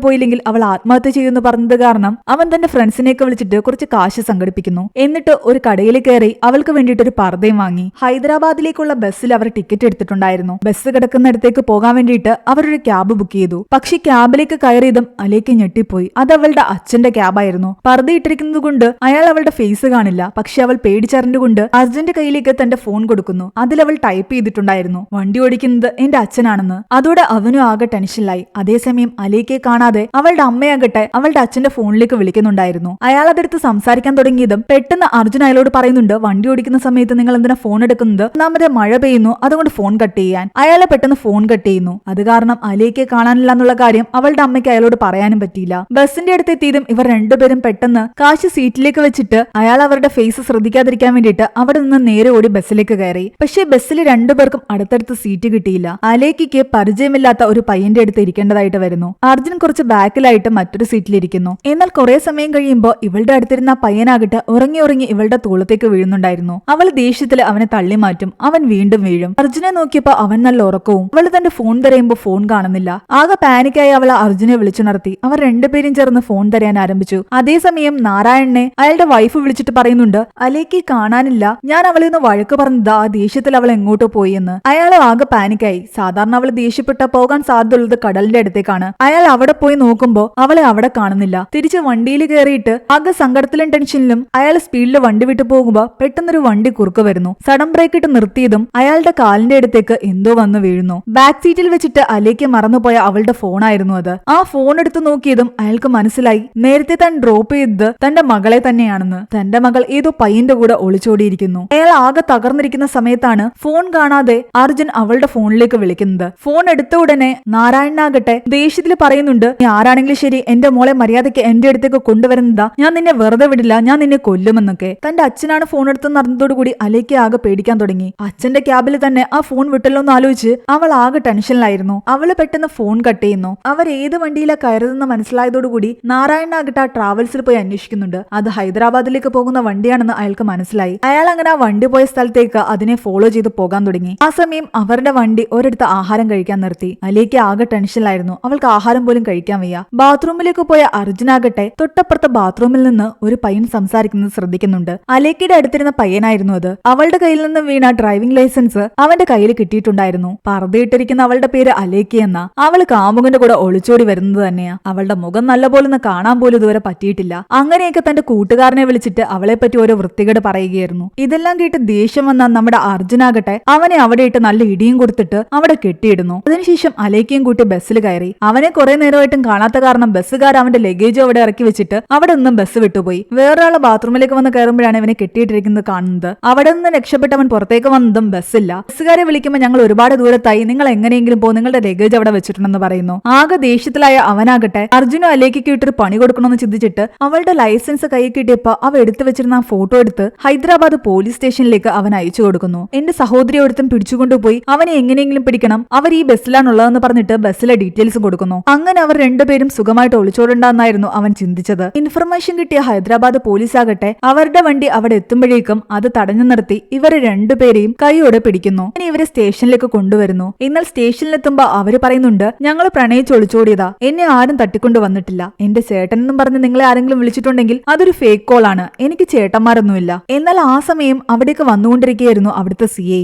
പോയില്ലെങ്കിൽ അവൾ ആത്മഹത്യ ചെയ്യുമെന്ന് പറഞ്ഞത് കാരണം അവൻ തന്റെ ഫ്രണ്ട്സിനെയൊക്കെ വിളിച്ചിട്ട് കുറച്ച് കാശ് സംഘടിപ്പിക്കുന്നു. എന്നിട്ട് ഒരു കടയിൽ കയറി അവൾക്ക് വേണ്ടിയിട്ട് ഒരു പർദ്ദയും വാങ്ങി. ഹൈദരാബാദിലേക്കുള്ള ബസ്സിൽ അവർ ടിക്കറ്റ് എടുത്തിട്ടുണ്ടായിരുന്നു. ബസ് കിടക്കുന്നിടത്തേക്ക് പോകാൻ വേണ്ടിയിട്ട് അവരൊരു ക്യാബ് ബുക്ക് ചെയ്തു. പക്ഷെ ക്യാബിലേക്ക് കയറിയതും അലേക്ക് ഞെട്ടിപ്പോയി. അത് അവളുടെ അച്ഛന്റെ ക്യാബായിരുന്നു. പർദ്ദ ഇട്ടിരിക്കുന്നത് കൊണ്ട് അയാൾ അവളുടെ ഫേസ് കാണില്ല. പക്ഷെ അവൾ പേടിച്ചറിഞ്ഞുകൊണ്ട് അർജുന്റെ കയ്യിലേക്ക് തന്റെ ഫോൺ കൊടുക്കുന്നു. അതിൽ അവൾ ടൈപ്പ് ചെയ്തിട്ടുണ്ടായിരുന്നു, വണ്ടി ഓടിക്കുന്നത് എന്റെ അച്ഛനാണെന്ന്. അതോടെ അവനും ആകെ ടെൻഷനിലായി. അതേസമയം അലേക്കയെ കാണാതെ അവളുടെ അമ്മയാകട്ടെ അവളുടെ അച്ഛന്റെ ഫോണിലേക്ക് വിളിക്കുന്നുണ്ടായിരുന്നു. അയാൾ അതെടുത്ത് സംസാരിക്കാൻ തുടങ്ങിയതും പെട്ടെന്ന് അർജുൻ അയാളോട് പറയുന്നുണ്ട്, വണ്ടി ഓടിക്കുന്ന സമയത്ത് നിങ്ങൾ എന്തിനാ ഫോൺ എടുക്കുന്നത്, ഒന്നാമത് മഴ പെയ്യുന്നു, അതുകൊണ്ട് ഫോൺ കട്ട് ചെയ്യാൻ. അയാളെ പെട്ടെന്ന് ഫോൺ കട്ട് ചെയ്യുന്നു. അത് കാരണം അലേക്കയെ കാണാനില്ല എന്നുള്ള കാര്യം അവളുടെ അമ്മയ്ക്ക് അയാളോട് പറയാനും പറ്റിയില്ല. ബസിന്റെ അടുത്ത് എത്തിയതും ഇവർ രണ്ടുപേരും പെട്ടെന്ന് കാശ് സീറ്റിലേക്ക് വെച്ചിട്ട് അയാൾ അവരുടെ ഫേസ് ശ്രദ്ധിക്കാതിരിക്കാൻ വേണ്ടിയിട്ട് അവിടെ നിന്ന് നേരെ ഓടി ബസ്സിലേക്ക് കയറി. പക്ഷേ ബസ്സിൽ രണ്ടുപേർക്കും അടുത്തടുത്ത് സീറ്റ് കിട്ടിയില്ല. അലേക്കയ്ക്ക് പരിചയമില്ലാത്ത ഒരു പയ്യന്റെ അടുത്ത് ഇരിക്കേണ്ടതായിട്ട് വരുന്നു. അർജുൻ കുറച്ച് ബാക്കിലായിട്ട് മറ്റൊരു സീറ്റിലിരിക്കുന്നു. എന്നാൽ കുറെ സമയം കഴിയുമ്പോൾ ഇവളുടെ അടുത്തിരുന്ന പയ്യനാകട്ടെ ഉറങ്ങി ഉറങ്ങി ഇവളുടെ തോളത്തേക്ക് വീഴുന്നുണ്ടായിരുന്നു. അവൾ ദേഷ്യത്തിൽ അവനെ തള്ളി മാറ്റും. അവൻ വീണ്ടും വീഴും. അർജുനെ നോക്കിയപ്പോ അവൻ നല്ല ഉറക്കവും. അവള് തന്റെ ഫോൺ തിരയുമ്പോ ഫോൺ കാണുന്നില്ല. ആകെ പാനിക്കായി അവൾ അർജുനെ വിളിച്ചുണർത്തി. അവർ രണ്ടുപേരും ചേർന്ന് ഫോൺ തിരയാൻ ആരംഭിച്ചു. അതേസമയം നാരായണനെ അയാളുടെ വൈഫ് വിളിച്ചിട്ട് പറയുന്നുണ്ട്, അലേക്ക് കാണാനില്ല, ഞാൻ അവളെ ഒന്ന് വഴക്ക് പറഞ്ഞത് ആ ദേഷ്യത്തിൽ അവൾ എങ്ങോട്ടോ പോയി എന്ന്. അയാൾ ആകെ പാനിക്കായി. സാധാരണ അവൾ ദേഷ്യപ്പെട്ട പോകാൻ സാധ്യതയുള്ളത് കടലിന്റെ അടുത്തേക്കാണ്. അയാൾ അവിടെ പോയി നോക്കുമ്പോ അവളെ അവിടെ കാണുന്നില്ല. തിരിച്ച് വണ്ടിയിൽ കയറിയിട്ട് ആകെ സങ്കടത്തിലും ടെൻഷനിലും അയാൾ സ്പീഡിൽ വണ്ടി വിട്ടു പോകുമ്പോ പെട്ടെന്നൊരു വണ്ടി കുറുക്ക് വരുന്നു. സഡൻ ബ്രേക്ക് ഇട്ട് നിർത്തിയതും അയാളുടെ കാലിന്റെ അടുത്തേക്ക് എന്തോ വന്നു വീഴുന്നു. ബാക്ക് സീറ്റിൽ വെച്ചിട്ട് അലേക്ക് മറന്നുപോയ അവളുടെ ഫോണായിരുന്നു അത്. ആ ഫോൺ എടുത്തു നോക്കിയതും അയാൾക്ക് മനസ്സിലായി നേരത്തെ താൻ ഡ്രോപ്പ് ചെയ്തത് തന്റെ മകളെ തന്നെയാണെന്ന്. തന്റെ മകൾ ഏതോ പയ്യന്റെ കൂടെ ഒളിച്ചോടിയിരിക്കുന്നു. അയാൾ ആകെ തകർന്നിരിക്കുന്ന സമയത്താണ് ഫോൺ കാണാതെ അർജുൻ അവളുടെ ഫോണിലേക്ക് വിളിക്കുന്നത്. ഫോൺ എടുത്ത ഉടനെ നാരായണനാകട്ടെ ദേഷ്യത്തിൽ പറയുന്നുണ്ട്, നീ ആരാണെങ്കിലും ശരി എന്റെ മോളെ മര്യാദയ്ക്ക് എന്റെ അടുത്തേക്ക് കൊണ്ടുവരുന്നതാ, ഞാൻ നിന്നെ വെറുതെ വിടില്ല, ഞാൻ നിന്നെ കൊല്ലുമെന്നൊക്കെ. തന്റെ അച്ഛനാണ് ഫോൺ എടുത്തെന്ന് അറിഞ്ഞതോടുകൂടി അലേക്ക് ആകെ പേടിക്കാൻ തുടങ്ങി. അച്ഛന്റെ ക്യാബിൽ തന്നെ ആ ഫോൺ വിട്ടല്ലോ എന്ന് ആലോചിച്ച് അവൾ ആകെ ടെൻഷനിലായിരുന്നു. അവള് പെട്ടെന്ന് ഫോൺ കട്ട് ചെയ്യുന്നു. അവർ ഏത് വണ്ടിയിലാ കയറുതെന്ന് മനസ്സിലായതോടുകൂടി നാരായണനാകട്ടെ ആ ട്രാവൽസിൽ പോയി അന്വേഷിക്കുന്നുണ്ട്. അത് ഹൈദരാബാദിലേക്ക് പോകുന്ന വണ്ടിയാണെന്ന് അയാൾക്ക് മനസ്സിലായി. അയാൾ അങ്ങനെ ആ വണ്ടി പോയ സ്ഥലത്തേക്ക് അതിനെ ഫോളോ ചെയ്ത് പോകാൻ തുടങ്ങി. ആ സമയം അവരുടെ വണ്ടി ഒരിടത്ത് ആഹാരം കഴിക്കാൻ നിർത്തി. അലേക്ക് ആകെ ടെൻഷനിലായിരുന്നു. അവൾക്ക് ആഹാരം പോലും കഴിക്കാൻ വയ്യ. ബാത്റൂമിലേക്ക് പോയ അർജുനാകട്ടെ തൊട്ടപ്പുറത്തെ ബാത്റൂമിൽ നിന്ന് ഒരു പയ്യൻ സംസാരിക്കുന്നത് ശ്രദ്ധിക്കുന്നുണ്ട്. അലേക്കയുടെ അടുത്തിരുന്ന പയ്യനായിരുന്നു അത്. അവളുടെ കയ്യിൽ നിന്ന് വീണ ഡ്രൈവിംഗ് ലൈസൻസ് അവന്റെ കയ്യിൽ കിട്ടിയിട്ടുണ്ടായിരുന്നു. പർദ്ദയിട്ടിരിക്കുന്ന അവളുടെ പേര് അലേക്ക് എന്ന. അവള് കാമുകന്റെ കൂടെ ഒളിച്ചോടി വരുന്നത് തന്നെയാ. അവളുടെ മുഖം നല്ലപോലെ ഒന്ന് കാണാൻ പോലും ഇതുവരെ പറ്റിയിട്ടില്ല. അങ്ങനെയൊക്കെ തന്റെ കൂട്ടുകാരനെ വിളിച്ചിട്ട് അവളെ പറ്റി ഓരോ വൃത്തികേട് പറയുകയായിരുന്നു. ഇതെല്ലാം കേട്ട് ദേഷ്യം വന്ന നമ്മുടെ അർജുനാകട്ടെ അവനെ അവിടെ ഇട്ട് നല്ല ഇടിയും കൊടുത്തിട്ട് അവിടെ കെട്ടിയിടുന്നു. അതിനുശേഷം അലേക്കയും കൂട്ടി ബസ്സിൽ കയറി. അവനെ കുറെ നേരമായിട്ടും കാണാത്ത കാരണം ബസ്സുകാർ അവന്റെ ലഗേജ് അവിടെ ഇറക്കി വെച്ചിട്ട് അവിടെ നിന്നും ബസ് വിട്ടുപോയി. വേറൊരാളെ ബാത്റൂമിലേക്ക് വന്ന് കയറുമ്പോഴാണ് ഇവനെ കെട്ടിയിട്ടിരിക്കുന്നത് കാണുന്നത്. അവിടെ നിന്ന് രക്ഷപ്പെട്ട് അവൻ പുറത്തേക്ക് വന്നതും ബസ്സില്ല. ബസ്സുകാരെ വിളിക്കുമ്പോൾ ഞങ്ങൾ ഒരുപാട് ദൂരത്തായി, നിങ്ങൾ എങ്ങനെയെങ്കിലും പോ, നിങ്ങളുടെ ലഗേജ് അവിടെ വെച്ചിട്ടുണ്ടെന്ന് പറയുന്നു. ആകെ ദേഷ്യത്തിലായ അവനാകട്ടെ അർജുനും അലേക്കയ്ക്ക് ഇട്ടൊരു പണി കൊടുക്കണമെന്ന് ചിന്തിച്ചിട്ട് അവളുടെ ലൈസൻസ് കൈ കിട്ടിയപ്പോ അവ എടുത്തു വെച്ചിരുന്ന ആ ഫോട്ടോ എടുത്ത് ഹൈദരാബാദ് പോലീസ് സ്റ്റേഷനിലേക്ക് അവൻ അയച്ചു കൊടുക്കുന്നു. എന്റെ സഹോദരി ഒരുത്തും പിടിച്ചുകൊണ്ടുപോയി, അവനെ എങ്ങനെയെങ്കിലും പിടിക്കണം, അവർ ഈ ബസ്സിലാണുള്ളതെന്ന് പറഞ്ഞിട്ട് ബസ്സിലെ ഡീറ്റെയിൽസ് കൊടുക്കുന്നു. അങ്ങനെ അവർ രണ്ടുപേരും സുഖമായിട്ട് ഒളിച്ചോടണ്ടെന്നായിരുന്നു അവൻ ചിന്തിച്ചത്. ഇൻഫർമേഷൻ കിട്ടിയ ഹൈദരാബാദ് പോലീസ് ആകട്ടെ അവരുടെ വണ്ടി അവിടെ എത്തുമ്പോഴേക്കും അത് തടഞ്ഞു നിർത്തി ഇവരെ രണ്ടുപേരെയും കൈയോടെ പിടിക്കുന്നു. ഇനി ഇവരെ സ്റ്റേഷനിലേക്ക് കൊണ്ടുവരുന്നു. എന്നാൽ സ്റ്റേഷനിലെത്തുമ്പോ അവര് പറയുന്നുണ്ട്, ഞങ്ങൾ പ്രണയിച്ച് ഒളിച്ചോടിയതാ, എന്നെ ആരും തട്ടിക്കൊണ്ടു വന്നിട്ടില്ല. എന്റെ ചേട്ടൻ എന്നും പറഞ്ഞ് നിങ്ങളെ ആരെങ്കിലും വിളിച്ചിട്ടുണ്ടെങ്കിൽ അതൊരു ഫേക്ക് കോൾ ആണ്, എനിക്ക് ചേട്ടന്മാരൊന്നുമില്ല. എന്നാൽ ആ സമയം അവിടേക്ക് വന്നുകൊണ്ടിരിക്കുകയായിരുന്നു അവിടുത്തെ CI.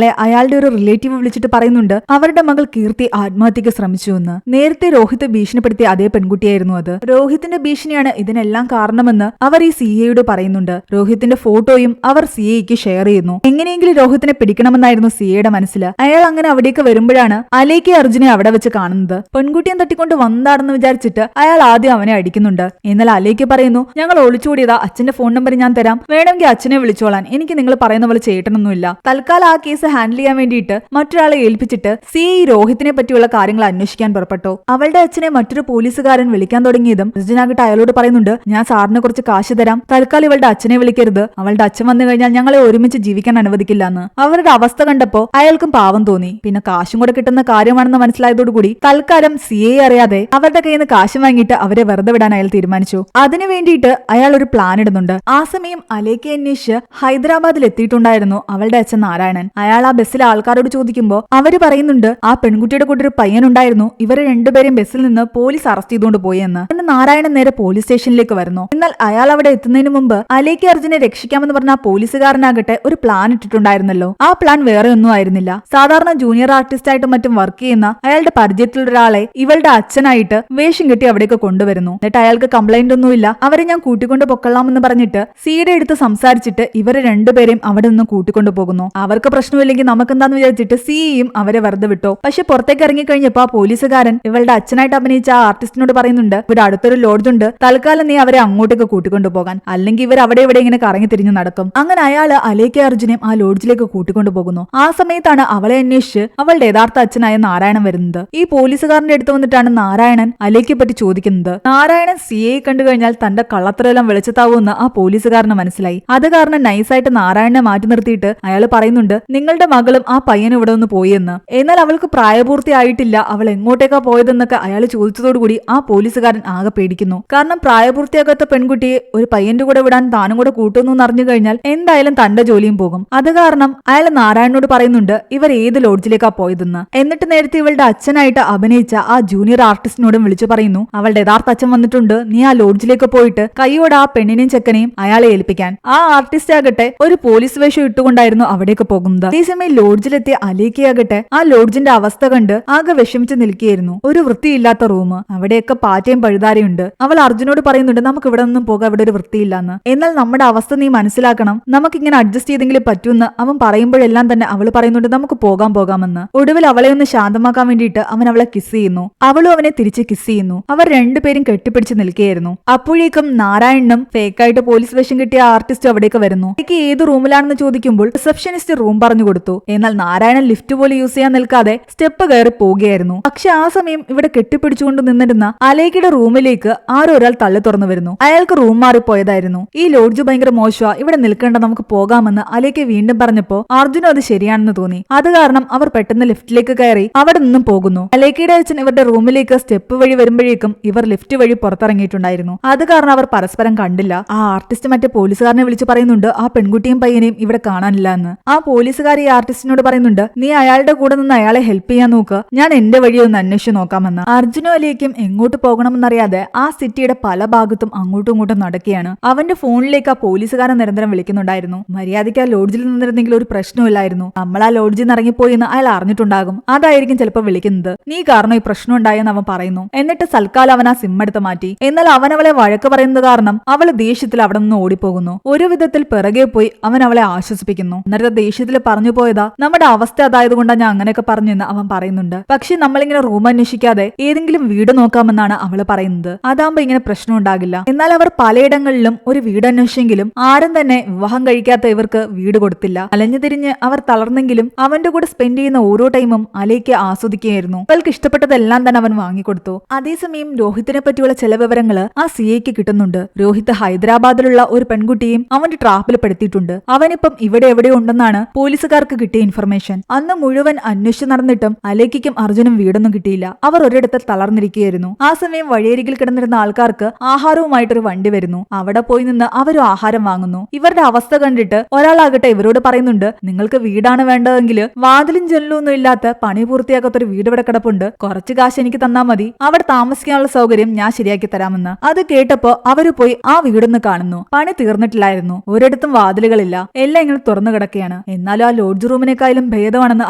അയാളുടെ ഒരു റിലേറ്റീവ് വിളിച്ചിട്ട് പറയുന്നുണ്ട്, അവരുടെ മകൾ കീർത്തി ആത്മഹത്യക്ക് ശ്രമിച്ചു എന്ന്. നേരത്തെ രോഹിത് ഭീഷണിപ്പെടുത്തിയ അതേ പെൺകുട്ടിയായിരുന്നു അത്. രോഹിത്തിന്റെ ഭീഷണിയാണ് ഇതിനെല്ലാം കാരണമെന്ന് അവർ ഈ CIയോട് പറയുന്നുണ്ട്. രോഹിത്തിന്റെ ഫോട്ടോയും അവർ CIക്ക് ഷെയർ ചെയ്യുന്നു. എങ്ങനെയെങ്കിലും രോഹിത്തിനെ പിടിക്കണമെന്നായിരുന്നു CIയുടെ മനസ്സിൽ. അയാൾ അങ്ങനെ അവിടേക്ക് വരുമ്പോഴാണ് അലേക്ക് അർജുനെ അവിടെ വെച്ച് കാണുന്നത്. പെൺകുട്ടിയെ തട്ടിക്കൊണ്ട് വന്നാണെന്ന് വിചാരിച്ചിട്ട് അയാൾ ആദ്യം അവനെ അടിക്കുന്നുണ്ട്. എന്നാൽ അലേക്ക് പറയുന്നു, ഞങ്ങൾ ഒളിച്ചോടിയതാ, അച്ഛന്റെ ഫോൺ നമ്പർ ഞാൻ തരാം, വേണമെങ്കിൽ അച്ഛനെ വിളിച്ചോളാൻ, എനിക്ക് നിങ്ങൾ പറയുന്ന പോലെ ചേട്ടനൊന്നുമില്ല. തൽക്കാലം ആ കേസ് ഹാൻഡിൽ ചെയ്യാൻ വേണ്ടിയിട്ട് മറ്റൊരാളെ ഏൽപ്പിച്ചിട്ട് CI രോഹിത്തിനെ പറ്റിയുള്ള കാര്യങ്ങൾ അന്വേഷിക്കാൻ പുറപ്പെട്ടു. അവളുടെ അച്ഛനെ മറ്റൊരു പോലീസുകാരൻ വിളിക്കാൻ തുടങ്ങിയതും അർജുനാകട്ടെ അയാളോട് പറയുന്നുണ്ട്, ഞാൻ സാറിന് കുറച്ച് കാശ് തരാം, തൽക്കാലം ഇവളുടെ അച്ഛനെ വിളിക്കരുത്, അവളുടെ അച്ഛൻ വന്നു കഴിഞ്ഞാൽ ഞങ്ങളെ ഒരുമിച്ച് ജീവിക്കാൻ അനുവദിക്കില്ല എന്ന്. അവരുടെ അവസ്ഥ കണ്ടപ്പോ അയാൾക്കും പാവം തോന്നി. പിന്നെ കാശും കൂടെ കിട്ടുന്ന കാര്യമാണെന്ന് മനസ്സിലായതോടുകൂടി തൽക്കാലം CI അറിയാതെ അവരുടെ കയ്യിൽ നിന്ന് കാശ് വാങ്ങിയിട്ട് അവരെ വെറുതെ വിടാൻ അയാൾ തീരുമാനിച്ചു. അതിനു വേണ്ടിയിട്ട് അയാൾ ഒരു പ്ലാൻ ഇടുന്നുണ്ട്. ആ സമയം അലേക്കെ അന്വേഷിച്ച് ഹൈദരാബാദിൽ എത്തിയിട്ടുണ്ടായിരുന്നു അവളുടെ അച്ഛൻ നാരായണൻ. അയാൾ ആ ബസ്സിലെ ആൾക്കാരോട് ചോദിക്കുമ്പോൾ അവര് പറയുന്നുണ്ട്, ആ പെൺകുട്ടിയുടെ കൂടെ ഒരു പയ്യനുണ്ടായിരുന്നു, ഇവരെ രണ്ടുപേരും ബസ്സിൽ നിന്ന് പോലീസ് അറസ്റ്റ് ചെയ്തുകൊണ്ട് പോയെന്ന്. പിന്നെ നാരായണൻ നേരെ പോലീസ് സ്റ്റേഷനിലേക്ക് വരുന്നു. എന്നാൽ അയാൾ അവിടെ എത്തുന്നതിന് മുമ്പ് അലേക്ക് അർജുനെ രക്ഷിക്കാമെന്ന് പറഞ്ഞ ആ പോലീസുകാരനാകട്ടെ ഒരു പ്ലാൻ ഇട്ടിട്ടുണ്ടായിരുന്നല്ലോ. ആ പ്ലാൻ വേറെ ഒന്നും ആയിരുന്നില്ല. സാധാരണ ജൂനിയർ ആർട്ടിസ്റ്റ് ആയിട്ട് മറ്റും വർക്ക് ചെയ്യുന്ന അയാളുടെ പരിചയത്തിലുള്ള ഒരാളെ ഇവളുടെ അച്ഛനായിട്ട് വേഷം കെട്ടി അവിടേക്ക് കൊണ്ടുവരുന്നു. എന്നിട്ട് അയാൾക്ക് കംപ്ലൈന്റ് ഒന്നുമില്ല, അവരെ ഞാൻ കൂട്ടിക്കൊണ്ട് പൊക്കൊള്ളാമെന്ന് പറഞ്ഞിട്ട് CIയുടെ അടുത്ത് സംസാരിച്ചിട്ട് ഇവരെ രണ്ടുപേരെയും അവിടെ നിന്ന് കൂട്ടിക്കൊണ്ടു പോകുന്നു. അവർക്ക് പ്രശ്നമില്ലെങ്കിൽ നമുക്കെന്താന്ന് വിചാരിച്ചിട്ട് CIയും അവരെ വെറുതെ വിട്ടു. പക്ഷെ പുറത്തേക്ക് ഇറങ്ങിക്കഴിഞ്ഞപ്പോ ആ പോലീസുകാരൻ ഇവളുടെ അച്ഛനായിട്ട് അഭിനയിച്ച ആ ആർട്ടിസ്റ്റിനോട് പറയുന്നുണ്ട്, ഇവിടെ അടുത്തൊരു ലോഡ്ജ് ഉണ്ട്, തൽക്കാലം നീ അവരെ അങ്ങോട്ടേക്ക് കൂട്ടിക്കൊണ്ടു പോകാൻ, അല്ലെങ്കിൽ ഇവർ അവിടെ ഇവിടെ ഇങ്ങനെ കറങ്ങി തിരിഞ്ഞു നടക്കും. അങ്ങനെ അയാൾ അലേക്ക് അർജുനെയും ആ ലോഡ്ജിലേക്ക് കൂട്ടിക്കൊണ്ടു പോകുന്നു. ആ സമയത്താണ് അവളെ അന്വേഷിച്ച് അവളുടെ യഥാർത്ഥ അച്ഛനായ നാരായണൻ വരുന്നത്. ഈ പോലീസുകാരന്റെ അടുത്ത് വന്നിട്ടാണ് നാരായണൻ അലേക്കെ പറ്റി ചോദിക്കുന്നത്. നാരായണൻ CI കണ്ടു കഴിഞ്ഞാൽ തന്റെ കള്ളത്തരെല്ലാം വെളിച്ചത്താവുമെന്ന് ആ പോലീസുകാരന് മനസ്സിലായി. അത് കാരണം നൈസായിട്ട് നാരായണനെ മാറ്റി നിർത്തിയിട്ട് അയാൾ പറയുന്നുണ്ട്, നിങ്ങളുടെ മകളും ആ പയ്യനും ഇവിടെ നിന്ന് പോയെന്ന്. എന്നാൽ അവൾക്ക് പ്രായപൂർത്തിയായിട്ടില്ല, അവൾ എങ്ങോട്ടേക്കാ പോയതെന്നൊക്കെ അയാൾ ചോദിച്ചതോടുകൂടി ആ പോലീസുകാരൻ ആകെ പേടിക്കുന്നു. കാരണം പ്രായപൂർത്തിയാകാത്ത പെൺകുട്ടിയെ ഒരു പയ്യന്റെ കൂടെ വിടാൻ താനും കൂടെ കൂട്ടുന്നു എന്നറിഞ്ഞു കഴിഞ്ഞാൽ എന്തായാലും തന്റെ ജോലിയും പോകും. അത് കാരണം അയാൾ നാരായണനോട് പറയുന്നുണ്ട് ഇവർ ഏത് ലോഡ്ജിലേക്കാ പോയതെന്ന്. എന്നിട്ട് നേരത്തെ ഇവളുടെ അച്ഛനായിട്ട് അഭിനയിച്ച ആ ജൂനിയർ ആർട്ടിസ്റ്റിനോടും വിളിച്ചു പറയുന്നു അവളുടെ യഥാർത്ഥ അച്ഛൻ വന്നിട്ടുണ്ട്, നീ ആ ലോഡ്ജിലേക്ക് പോയിട്ട് കൈയോടെ ആ പെണ്ണിനെയും ചെക്കനെയും അയാളെ ഏൽപ്പിക്കാൻ. ആ ആർട്ടിസ്റ്റ് ആകട്ടെ ഒരു പോലീസ് വേഷം ഇട്ടുകൊണ്ടായിരുന്നു അവിടേക്ക് പോകുന്നത്. അതേസമയം ലോഡ്ജിലെത്തിയ അലേക്കയാകട്ടെ ആ ലോഡ്ജിന്റെ അവസ്ഥ കണ്ട് ആകെ വിഷമിച്ച് നിൽക്കുകയായിരുന്നു. ഒരു വൃത്തിയില്ലാത്ത റൂം, അവിടെയൊക്കെ പാറ്റയും പഴുതാരയുണ്ട്. അവൾ അർജുനോട് പറയുന്നുണ്ട് നമുക്ക് ഇവിടെ നിന്നും പോകാം, ഇവിടെ ഒരു വൃത്തിയില്ലാന്ന്. എന്നാൽ നമ്മുടെ അവസ്ഥ നീ മനസ്സിലാക്കണം, നമുക്കിങ്ങനെ അഡ്ജസ്റ്റ് ചെയ്തെങ്കിലും പറ്റൂന്ന് അവൻ പറയുമ്പോഴെല്ലാം തന്നെ അവൾ പറയുന്നുണ്ട് നമുക്ക് പോകാമെന്ന്. ഒടുവിൽ അവളെ ഒന്ന് ശാന്തമാക്കാൻ വേണ്ടിയിട്ട് അവൻ അവളെ കിസ് ചെയ്യുന്നു. അവളും അവനെ തിരിച്ച് കിസ് ചെയ്യുന്നു. അവർ രണ്ടുപേരും കെട്ടിപ്പിടിച്ച് നിൽക്കുകയായിരുന്നു. അപ്പോഴേക്കും നാരായണനും ഫേക്കായിട്ട് പോലീസ് വേഷം കിട്ടിയ ആർട്ടിസ്റ്റ് അവിടേക്ക് വരുന്നു. എനിക്ക് ഏത് റൂമിലാണെന്ന് ചോദിക്കുമ്പോൾ റിസപ്ഷനിസ്റ്റ് റൂം പറഞ്ഞു കൊടുത്തു. എന്നാൽ നാരായണൻ ലിഫ്റ്റ് പോലും യൂസ് ചെയ്യാൻ നിൽക്കാതെ സ്റ്റെപ്പ് കയറി പോവുകയായിരുന്നു. പക്ഷെ ആ സമയം ഇവിടെ കെട്ടിപ്പിടിച്ചുകൊണ്ട് നിന്നിരുന്ന അലേക്കയുടെ റൂമിലേക്ക് ആരോ ഒരാൾ തള്ളി തുറന്നു വരുന്നു. അയാൾക്ക് റൂം മാറിപ്പോയതായിരുന്നു. ഈ ലോഡ്ജ് ഭയങ്കര മോശമാ, ഇവിടെ നിൽക്കേണ്ട, നമുക്ക് പോകാമെന്ന് അലേക്ക വീണ്ടും പറഞ്ഞപ്പോ അർജുനും അത് ശരിയാണെന്ന് തോന്നി. അത് കാരണം അവർ പെട്ടെന്ന് ലിഫ്റ്റിലേക്ക് കയറി അവിടെ നിന്നും പോകുന്നു. അലേക്കയുടെ അച്ഛൻ ഇവരുടെ റൂമിലേക്ക് സ്റ്റെപ്പ് വഴി വരുമ്പോഴേക്കും ഇവർ ലിഫ്റ്റ് വഴി പുറത്തിറങ്ങിയിട്ടുണ്ടായിരുന്നു. അത് കാരണം അവർ പരസ്പരം കണ്ടില്ല. ആ ആർട്ടിസ്റ്റ് മറ്റേ പോലീസുകാരനെ വിളിച്ചു പറയുന്നുണ്ട് ആ പെൺകുട്ടിയും പയ്യനെയും ഇവിടെ കാണാനില്ല എന്ന്. ആ പോലീസുകാർ ഈ ആർട്ടിസ്റ്റിനോട് പറയുന്നുണ്ട് നീ അയാളുടെ കൂടെ നിന്ന് അയാളെ ഹെൽപ്പ് ചെയ്യാൻ നോക്ക്, ഞാൻ എന്റെ വഴി ഒന്ന് അന്വേഷിച്ച് നോക്കാമെന്ന്. അർജുനും അലേക്കും എങ്ങോട്ട് പോകണമെന്നറിയാതെ ആ സിറ്റിയുടെ പല ഭാഗത്തും അങ്ങോട്ടും ഇങ്ങോട്ടും നടക്കുകയാണ്. അവന്റെ ഫോണിലേക്ക് ആ പോലീസുകാരൻ നിരന്തരം വിളിക്കുന്നുണ്ടായിരുന്നു. മര്യാദയ്ക്ക് ആ ലോഡ്ജിൽ നിന്നിരുന്നെങ്കിൽ ഒരു പ്രശ്നമില്ലായിരുന്നു. നമ്മൾ ആ ലോഡ്ജിൽ നിന്ന് ഇറങ്ങിപ്പോയി എന്ന് അയാൾ അറിഞ്ഞിട്ടുണ്ടാകും, അതായിരിക്കും ചിലപ്പോൾ വിളിക്കുന്നത്. നീ കാരണം ഈ പ്രശ്നം ഉണ്ടായെന്ന് അവൻ പറയുന്നു. എന്നിട്ട് സൽക്കാലം അവൻ ആ സിം എടുത്ത് മാറ്റി. എന്നാൽ അവൻ അവളെ വഴക്ക് പറയുന്നത് കാരണം അവൾ ദേഷ്യത്തിൽ അവിടെ നിന്ന് ഓടിപ്പോകുന്നു. ഒരു വിധത്തിൽ പിറകെ പോയി അവൻ അവളെ ആശ്വസിപ്പിക്കുന്നു. എന്നിട്ട് ദേഷ്യത്തിൽ പറഞ്ഞു പോയതാ നമ്മുടെ അവസ്ഥ അതായതുകൊണ്ടാണ് ഞാൻ അങ്ങനെയൊക്കെ പറഞ്ഞെന്ന് അവൻ പറയുന്നുണ്ട്. പക്ഷെ നമ്മളിങ്ങനെ റൂം അന്വേഷിക്കാതെ ഏതെങ്കിലും വീട് നോക്കാമെന്നാണ് അവള് പറയുന്നത്. അതാകുമ്പോ ഇങ്ങനെ പ്രശ്നം ഉണ്ടാകില്ല. എന്നാൽ അവർ പലയിടങ്ങളിലും ഒരു വീട് അന്വേഷിച്ചെങ്കിലും ആരും തന്നെ വിവാഹം കഴിക്കാത്ത ഇവർക്ക് വീട് കൊടുത്തില്ല. അലഞ്ഞു തിരിഞ്ഞ് അവർ തളർന്നെങ്കിലും അവന്റെ കൂടെ സ്പെൻഡ് ചെയ്യുന്ന ഓരോ ടൈമും അലേക്ക് ആസ്വദിക്കുകയായിരുന്നു. അവൾക്ക് ഇഷ്ടപ്പെട്ടതെല്ലാം തന്നെ അവൻ വാങ്ങിക്കൊടുത്തു. അതേസമയം രോഹിത്തിനെ പറ്റിയുള്ള ചില വിവരങ്ങള് ആ സിഐക്ക് കിട്ടുന്നുണ്ട്. രോഹിത് ഹൈദരാബാദിലുള്ള ഒരു പെൺകുട്ടിയും അവന്റെ ട്രാപ്പിൽ പെടുത്തിയിട്ടുണ്ട്. അവനിപ്പം ഇവിടെ എവിടെയോ ഉണ്ടെന്നാണ് പോലീസുകാർക്ക് കിട്ടിയ ഇൻഫർമേഷൻ. അന്ന് മുഴുവൻ അന്വേഷിച്ചു നടന്നിട്ടും അലേക്കും അർജുനും വീടൊന്നും കിട്ടിയില്ല. അവർ ഒരിടത്ത് തളർന്നിരിക്കുകയായിരുന്നു. ആ സമയം വഴിയരികിൽ കിടന്നിരുന്ന ആൾക്കാർക്ക് ആഹാരവുമായിട്ടൊരു വണ്ടി വരുന്നു. അവിടെ പോയി നിന്ന് അവരും ആഹാരം വാങ്ങുന്നു. ഇവരുടെ അവസ്ഥ കണ്ടിട്ട് ഒരാളാകട്ടെ ഇവരോട് പറയുന്നുണ്ട് നിങ്ങൾക്ക് വീടാണ് വേണ്ടതെങ്കിൽ വാതിലും ജനലൊന്നും ഇല്ലാത്ത പണി പൂർത്തിയാക്കാത്തൊരു വീട് ഇവിടെ കിടപ്പുണ്ട്, കുറച്ച് കാശ് എനിക്ക് തന്നാ മതി, അവിടെ താമസിക്കാനുള്ള സൗകര്യം ഞാൻ ശരിയാക്കി തരാമെന്ന്. അത് കേട്ടപ്പോ അവര് പോയി ആ വീടൊന്ന് കാണുന്നു. പണി തീർന്നിട്ടില്ലായിരുന്നു. ഒരിടത്തും വാതിലുകളില്ല, എല്ലാം ഇങ്ങനെ തുറന്നു കിടക്കുകയാണ്. എന്നാലും ആ ലോഡ്ജ് റൂമിനേക്കാളും ഭേദമാണെന്ന്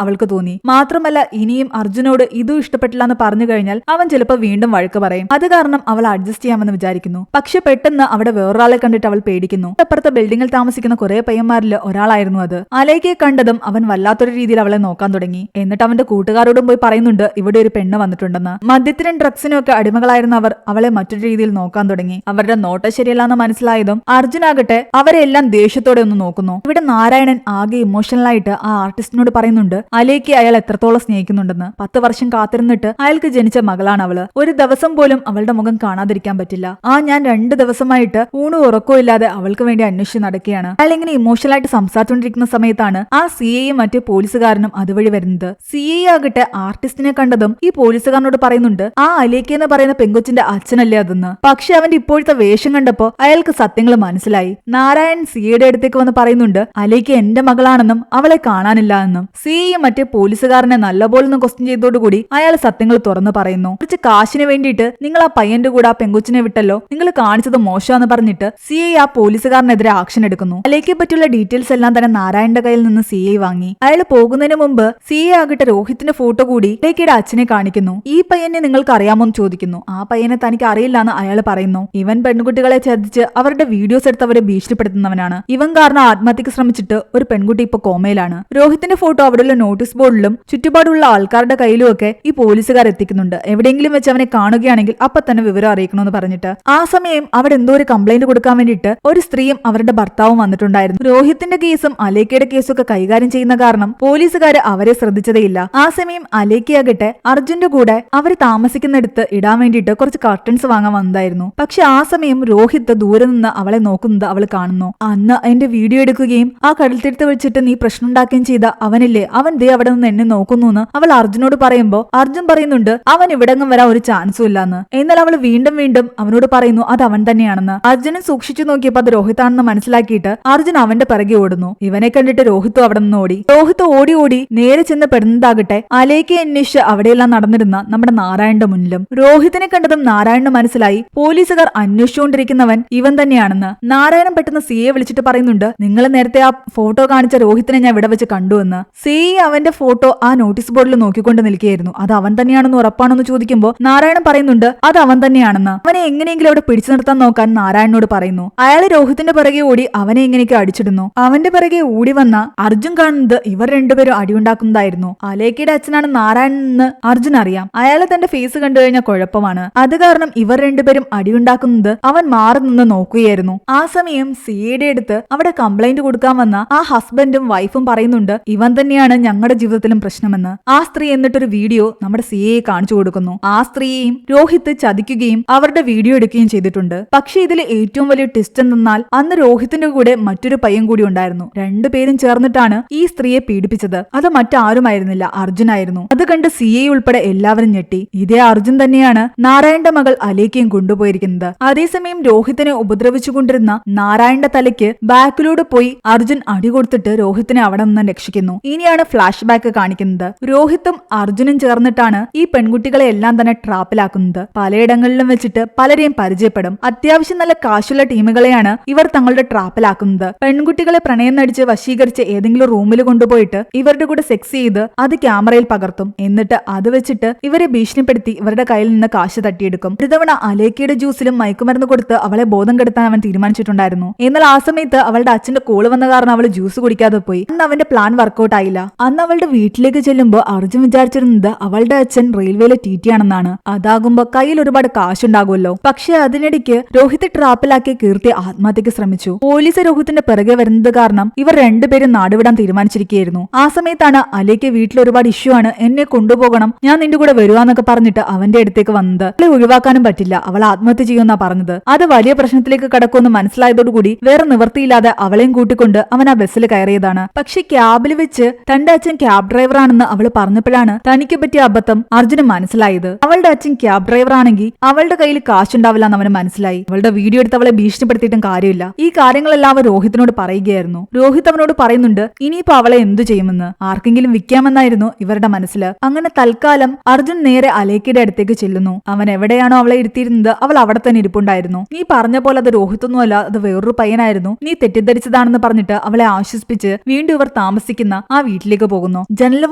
അവൾക്ക് തോന്നി. മാത്രമല്ല ഇനിയും അർജുനോട് ഇതും ഇഷ്ടപ്പെട്ടില്ല എന്ന് പറഞ്ഞു കഴിഞ്ഞാൽ അവൻ ചിലപ്പോൾ വീണ്ടും വഴക്ക് പറയും. അത് കാരണം അവൾ അഡ്ജസ്റ്റ് ചെയ്യാമെന്ന് വിചാരിക്കുന്നു. പക്ഷെ പെട്ടെന്ന് അവിടെ വേറൊരാളെ കണ്ടിട്ട് അവൾ പേടിക്കുന്നു. അപ്പുറത്തെ ബിൽഡിംഗിൽ താമസിക്കുന്ന കുറെ പയ്യന്മാരിൽ ഒരാളായിരുന്നു അത്. അലേക്കയെ കണ്ടതും അവൻ വല്ലാത്തൊരു രീതിയിൽ അവളെ നോക്കാൻ തുടങ്ങി. എന്നിട്ട് അവന്റെ കൂട്ടുകാരോടും പോയി പറയുന്നുണ്ട് ഇവിടെ ഒരു പെണ്ണ് വന്നിട്ടുണ്ടെന്ന്. മദ്യത്തിനും ഡ്രഗ്സിനും ഒക്കെ അടിമകളായിരുന്ന അവർ അവളെ മറ്റൊരു രീതിയിൽ നോക്കാൻ തുടങ്ങി. അവരുടെ നോട്ടം ശരിയല്ലാന്ന് മനസ്സിലായതും അർജുനാകട്ടെ അവരെല്ലാം ദേഷ്യത്തോടെ ഒന്ന് നോക്കുന്നു. ഇവിടെ നാരായണൻ ആകെ ഇമോഷണൽ ആയിട്ട് ആ ആർട്ടിസ്റ്റിനോട് പറയുന്നുണ്ട് അലേക്കയെ അയാൾ എത്രത്തോളം സ്നേഹിക്കുന്നുണ്ടെന്ന്. 10 വർഷം കാത്തിരുന്നിട്ട് അയാൾക്ക് ജനിച്ച മകളാണ് അവള്. ഒരു ദിവസം പോലും അവളുടെ മുഖം കാണാതിരിക്കാൻ പറ്റില്ല. ഞാൻ 2 ദിവസമായിട്ട് ഊണും ഉറക്കവും ഇല്ലാതെ അവൾക്ക് വേണ്ടി അന്വേഷിച്ച് നടക്കുകയാണ്. അയാൾ ഇങ്ങനെ ഇമോഷണൽ ആയിട്ട് സംസാരിച്ചുകൊണ്ടിരിക്കുന്ന സമയത്താണ് ആ സിഐയും മറ്റു പോലീസുകാരനും അതുവഴി വരുന്നത്. സിഐ ആകട്ടെ ആർട്ടിസ്റ്റിനെ കണ്ടതും ഈ പോലീസുകാരനോട് പറയുന്നുണ്ട് ആ അലേക്ക എന്ന് പറയുന്ന പെങ്കൊച്ചിന്റെ അച്ഛനല്ലേ അതെന്ന്. പക്ഷെ അവന്റെ ഇപ്പോഴത്തെ വേഷം കണ്ടപ്പോ അയാൾക്ക് സത്യങ്ങൾ മനസ്സിലായി. നാരായൺ സിഐയുടെ അടുത്തേക്ക് വന്ന് പറയുന്നുണ്ട് അലേക്ക എന്റെ മകളാണെന്നും അവളെ കാണാനില്ല എന്നും. സിഐയും മറ്റേ പോലീസുകാരനെ നല്ലപോലെ ഒന്ന് ക്വസ്റ്റ്യൻ ചെയ്തോടുകൂടി അയാൾ സത്യങ്ങൾ തുറന്നു പറയുന്നു. കുറച്ച് കാശിന് വേണ്ടിയിട്ട് നിങ്ങൾ ആ പയ്യന്റെ കൂടെ ആ പെങ്കൊച്ചിനെ വിട്ടല്ലോ, നിങ്ങൾ കാണിച്ചത് മോശമാണെന്ന് പറഞ്ഞിട്ട് സിഐ ആ പോലീസുകാരനെതിരെ ആക്ഷൻ എടുക്കുന്നു. അലേക്കയെ പറ്റിയുള്ള ഡീറ്റെയിൽസ് എല്ലാം തന്നെ നാരായണന്റെ കയ്യിൽ നിന്ന് സിഐ വാങ്ങി. അയാൾ പോകുന്നതിന് മുമ്പ് സിഐ ആകട്ടെ രോഹിത്തിന്റെ ഫോട്ടോ കൂടി അലേക്കയുടെ അച്ഛനെ കാണിക്കുന്നു. ഈ പയ്യനെ നിങ്ങൾക്ക് അറിയാമോ എന്ന് ചോദിക്കുന്നു. ആ പയ്യനെ തനിക്ക് അറിയില്ലാന്ന് അയാൾ പറയുന്നു. ഇവൻ പെൺകുട്ടികളെ ചതിച്ച് അവരുടെ വീഡിയോസ് എടുത്ത് അവരെ ഭീഷണിപ്പെടുത്തുന്നവനാണ്. ഇവൻ കാരണം ആത്മഹത്യക്ക് ശ്രമിച്ചിട്ട് ഒരു പെൺകുട്ടി ഇപ്പൊ കോമയിലാണ്. രോഹിത്തിന്റെ ഫോട്ടോ അവിടെയുള്ള നോട്ടീസ് ബോർഡിലും ചുറ്റുപാടുള്ള ആൾക്കാരുടെ കയ്യിലും ഒക്കെ ഈ പോലീസുകാർ എത്തിക്കുന്നുണ്ട്. എവിടെയെങ്കിലും വെച്ച് അവനെ കാണുകയാണെങ്കിൽ അപ്പൊ തന്നെ വിവരം അറിയിക്കണമെന്ന് പറഞ്ഞിട്ട്. ആ സമയം അവിടെ എന്തോ ഒരു കംപ്ലൈന്റ് കൊടുക്കാൻ വേണ്ടിയിട്ട് ഒരു സ്ത്രീയും അവരുടെ ഭർത്താവും വന്നിട്ടുണ്ടായിരുന്നു. രോഹിത്തിന്റെ കേസും അലേക്കയുടെ കേസും ഒക്കെ കൈകാര്യം ചെയ്യുന്ന കാരണം പോലീസുകാര് അവരെ ശ്രദ്ധിച്ചതേയില്ല. ആ സമയം അലേക്കയാകട്ടെ അർജുന്റെ കൂടെ അവർ താമസിക്കുന്നിടത്ത് ഇടാൻ വേണ്ടിയിട്ട് കുറച്ച് കർട്ടൻസ് വാങ്ങാൻ വന്നതായിരുന്നു. പക്ഷെ ആ സമയം രോഹിത് ദൂരെ നിന്ന് അവളെ നോക്കുന്നത് അവൾ കാണുന്നു. അന്ന് എന്റെ വീഡിയോ എടുക്കുകയും ആ കടൽത്തീരത്ത് വെച്ചിട്ട് നീ പ്രശ്നം ഉണ്ടാക്കുകയും ചെയ്ത അവനില്ലേ, അവൻ ദേ അവിടെ നിന്ന് എന്നെ നോക്കുന്നു എന്ന് അവൾ അർജുനോട് പറയുമ്പോ അർജുൻ പറയുന്നുണ്ട് അവൻ ഇവിടെങ്ങും വരാൻ ഒരു ചാൻസും ഇല്ലാന്ന്. എന്നാൽ അവൾ വീണ്ടും വീണ്ടും അവനോട് പറയുന്നു അത് അവൻ തന്നെയാണ്. തന്നെയാണെന്ന്. അർജുനൻ സൂക്ഷിച്ചു നോക്കിയപ്പോൾ അത് രോഹിത്താണെന്ന് മനസ്സിലാക്കിയിട്ട് അർജുൻ അവന്റെ പിറകെ ഓടുന്നു. ഇവനെ കണ്ടിട്ട് രോഹിത്തും അവിടെ നിന്ന് ഓടി. രോഹിത്ത് ഓടി ഓടി നേരെ ചെന്ന് പെടുന്നതാകട്ടെ അലേക്കെ അന്വേഷിച്ച് അവിടെയെല്ലാം നടന്നിരുന്ന നമ്മുടെ നാരായണന്റെ മുന്നിലും. രോഹിത്തിനെ കണ്ടതും നാരായണന് മനസ്സിലായി പോലീസുകാർ അന്വേഷിച്ചുകൊണ്ടിരിക്കുന്നവൻ ഇവൻ തന്നെയാണെന്ന്. നാരായണൻ പെട്ടെന്ന് സിയെ വിളിച്ചിട്ട് പറയുന്നുണ്ട്, നിങ്ങൾ നേരത്തെ ആ ഫോട്ടോ കാണിച്ച രോഹിത്തിനെ ഞാൻ ഇവിടെ വെച്ച് കണ്ടുവെന്ന്. സി അവന്റെ ഫോട്ടോ ആ നോട്ടീസ് ബോർഡിൽ നോക്കിക്കൊണ്ട് നിൽക്കുകയായിരുന്നു. അത് അവൻ തന്നെയാണെന്ന് ഉറപ്പാണെന്ന് ചോദിക്കുമ്പോൾ നാരായണൻ പറയുന്നുണ്ട് അത് അവൻ തന്നെയാണെന്ന്. അവനെ എങ്ങനെയെങ്കിലും അവിടെ പിടിച്ചു നിർത്താൻ നോക്കാൻ നാരായണനോട് പറയുന്നു. അയാൾ രോഹിത്തിന്റെ പിറകെ ഓടി അവനെ എങ്ങനെയൊക്കെ അടിച്ചിടുന്നു. അവന്റെ പിറകെ ഓടി വന്ന അർജുൻ കാണുന്നത് ഇവർ രണ്ടുപേരും അടിയുണ്ടാക്കുന്നതായിരുന്നു. അലേക്കയുടെ അച്ഛനാണ് നാരായണൻ എന്ന് അർജുൻ അറിയാം. അയാളെ തന്റെ ഫേസ് കണ്ടു കഴിഞ്ഞാൽ കുഴപ്പമാണ്. അത് കാരണം ഇവർ രണ്ടുപേരും അടിയുണ്ടാക്കുന്നത് അവൻ മാറി നിന്ന് നോക്കുകയായിരുന്നു. ആ സമയം സിയുടെ അടുത്ത് അവിടെ കംപ്ലൈന്റ് കൊടുക്കാൻ വന്ന ആ ഹസ്ബൻഡും വൈഫും പറയുന്നുണ്ട് ഇവൻ തന്നെയാണ് ഞങ്ങളുടെ ജീവിതത്തിലും പ്രശ്നമെന്ന്. ആ സ്ത്രീ എന്നിട്ടൊരു വീഡിയോ നമ്മുടെ സിയെ കാണിച്ചു കൊടുക്കുന്നു. ആ സ്ത്രീയെയും രോഹിത്ത് ചതിക്കുകയും അവരുടെ വീഡിയോ എടുക്കുകയും ചെയ്തിട്ടുണ്ട്. പക്ഷെ ഇതിൽ ഏറ്റവും വലിയ ട്വിസ്റ്റ് എന്തെന്നാൽ അന്ന് രോഹിത്തിന്റെ കൂടെ മറ്റൊരു പയ്യൻ കൂടി ഉണ്ടായിരുന്നു. രണ്ടുപേരും ചേർന്നിട്ടാണ് ഈ സ്ത്രീയെ പീഡിപ്പിച്ചത്. അത് മറ്റാരുമായിരുന്നില്ല, അർജുനായിരുന്നു. അത് കണ്ട് സിയെ ഉൾപ്പെടെ എല്ലാവരും ഞെട്ടി. ഇതേ അർജുൻ തന്നെയാണ് നാരായണന്റെ മകൾ അലേക്കയും കൊണ്ടുപോയിരിക്കുന്നത്. അതേസമയം രോഹിത്തിനെ ഉപദ്രവിച്ചുകൊണ്ടിരുന്ന നാരായണന്റെ തലയ്ക്ക് ബാക്കിലൂടെ പോയി അർജുൻ അടികൊടുത്തിട്ട് രോഹിത്തിനെ അവിടെ നിന്ന് രക്ഷിക്കുന്നു. ഇനിയാണ് ഫ്ലാഷ് ബാക്ക് കാണിക്കുന്നത്. രോഹിത്തും അർജുനും ചേർന്നിട്ടാണ് ഈ പെൺകുട്ടികളെ എല്ലാം തന്നെ ട്രാപ്പിലാക്കുന്നത്. പലയിടങ്ങളിലും വെച്ചിട്ട് പലരെയും പരിചയപ്പെടും. അത്യാവശ്യം നല്ല കാശുള്ള ടീമുകളെയാണ് ഇവർ തങ്ങളുടെ ട്രാപ്പിലാക്കുന്നത്. പെൺകുട്ടികളെ പ്രണയം നടിച്ച് വശീകരിച്ച് ഏതെങ്കിലും റൂമിൽ കൊണ്ടുപോയിട്ട് ഇവരുടെ കൂടെ സെക്സ് ചെയ്ത് അത് ക്യാമറയിൽ പകർത്തും. എന്നിട്ട് അത് വെച്ചിട്ട് ഇവരെ ഭീഷണിപ്പെടുത്തി ഇവരുടെ കയ്യിൽ നിന്ന് കാശ് തട്ടിയെടുക്കും. ഒരു തവണ അലേക്കയുടെ ജ്യൂസിലും മയക്കുമരുന്ന് കൊടുത്ത് അവളെ ബോധം കെടുത്താൻ അവൻ തീരുമാനിച്ചിട്ടുണ്ടായിരുന്നു. എന്നാൽ ആ സമയത്ത് അവളുടെ അച്ഛന്റെ കോള് വന്ന കാരണം അവൾ ജ്യൂസ് കുടിക്കാതെ പോയി. അന്ന് അവന്റെ പ്ലാൻ വർക്കൗട്ട് ആയില്ല. അന്ന് അവളുടെ വീട്ടിലേക്ക് ചെല്ലുമ്പോൾ അർജുൻ വിചാരിച്ചിരുന്നത് അവളുടെ അച്ഛൻ റെയിൽവേയിലെ ടി ആണെന്നാണ്. അതാകുമ്പോ കയ്യിൽ ഒരുപാട് കാശുണ്ടാകുമല്ലോ. പക്ഷെ അതിനിടയ്ക്ക് രോഹിത് ട്രാപ്പിലാക്കി കീർത്തി ആത്മഹത്യക്ക് ശ്രമിച്ചു. പോലീസ് രോഹിത്തിന്റെ പിറകെ വരുന്നത് കാരണം ഇവർ രണ്ടുപേരും നാടുവിടാൻ തീരുമാനിച്ചിരിക്കുകയായിരുന്നു. ആ സമയത്താണ് അലേക്ക് വീട്ടിൽ ഒരുപാട് ഇഷ്യൂ ആണ്, എന്നെ കൊണ്ടുപോകണം, ഞാൻ നിന്റെ കൂടെ വരുവാന്നൊക്കെ പറഞ്ഞിട്ട് അവന്റെ അടുത്തേക്ക് വന്നത്. അവളെ ഒഴിവാക്കാനും പറ്റില്ല, അവൾ ആത്മഹത്യ ചെയ്യുമെന്നാ പറഞ്ഞത്. അത് വലിയ പ്രശ്നത്തിലേക്ക് കടക്കുമെന്ന് മനസ്സിലായതോടുകൂടി വേറെ നിവൃത്തിയില്ലാതെ അവളെയും കൂട്ടിക്കൊണ്ട് അവൻ ആ ബസ്സിൽ കയറിയതാണ്. പക്ഷെ ക്യാബിൽ വെച്ച് തന്റെ അച്ഛൻ ക്യാബ് ഡ്രൈവറാണെന്ന് അവൾ പറഞ്ഞപ്പോഴാണ് തനിക്ക് പറ്റിയ അബദ്ധം അർജുന് മനസ്സിലായത്. അവളുടെ അച്ഛൻ ക്യാബ് ഡ്രൈവർ ആണെങ്കിൽ അവളുടെ കയ്യിൽ കാശുണ്ടാവില്ല എന്ന് അവന് മനസ്സിലായി. അവളുടെ വീഡിയോ എടുത്ത് അവളെ ഭീഷണിപ്പെടുത്തിയിട്ടും കാര്യമില്ല. ഈ കാര്യങ്ങളെല്ലാം അവൻ രോഹിത്തിനോട് പറയുകയായിരുന്നു. രോഹിത് അവനോട് പറയുന്നുണ്ട് ഇനിയിപ്പോ അവളെ എന്തു ചെയ്യുമെന്ന്, ആർക്കെങ്കിലും വിൽക്കാമെന്നായിരുന്നു ഇവരുടെ മനസ്സിൽ. അങ്ങനെ തൽക്കാലം അർജുൻ നേരെ അലേക്കയുടെ അടുത്തേക്ക് ചെല്ലുന്നു. അവൻ എവിടെയാണോ അവളെ ഇരുത്തിയിരുന്നത് അവൾ അവിടെ തന്നെ ഇരിപ്പുണ്ടായിരുന്നു. നീ പറഞ്ഞ പോലെ അത് രോഹിത്തൊന്നുമല്ല, അത് വേറൊരു പയ്യനായിരുന്നു, നീ തെറ്റിദ്ധരിച്ചതാണെന്ന് പറഞ്ഞിട്ട് അവളെ ആശ്വസിപ്പിച്ച് വീണ്ടും ഇവർ താമസിക്കുന്ന ആ വീട്ടിലേക്ക് പോകുന്നു. ജനലും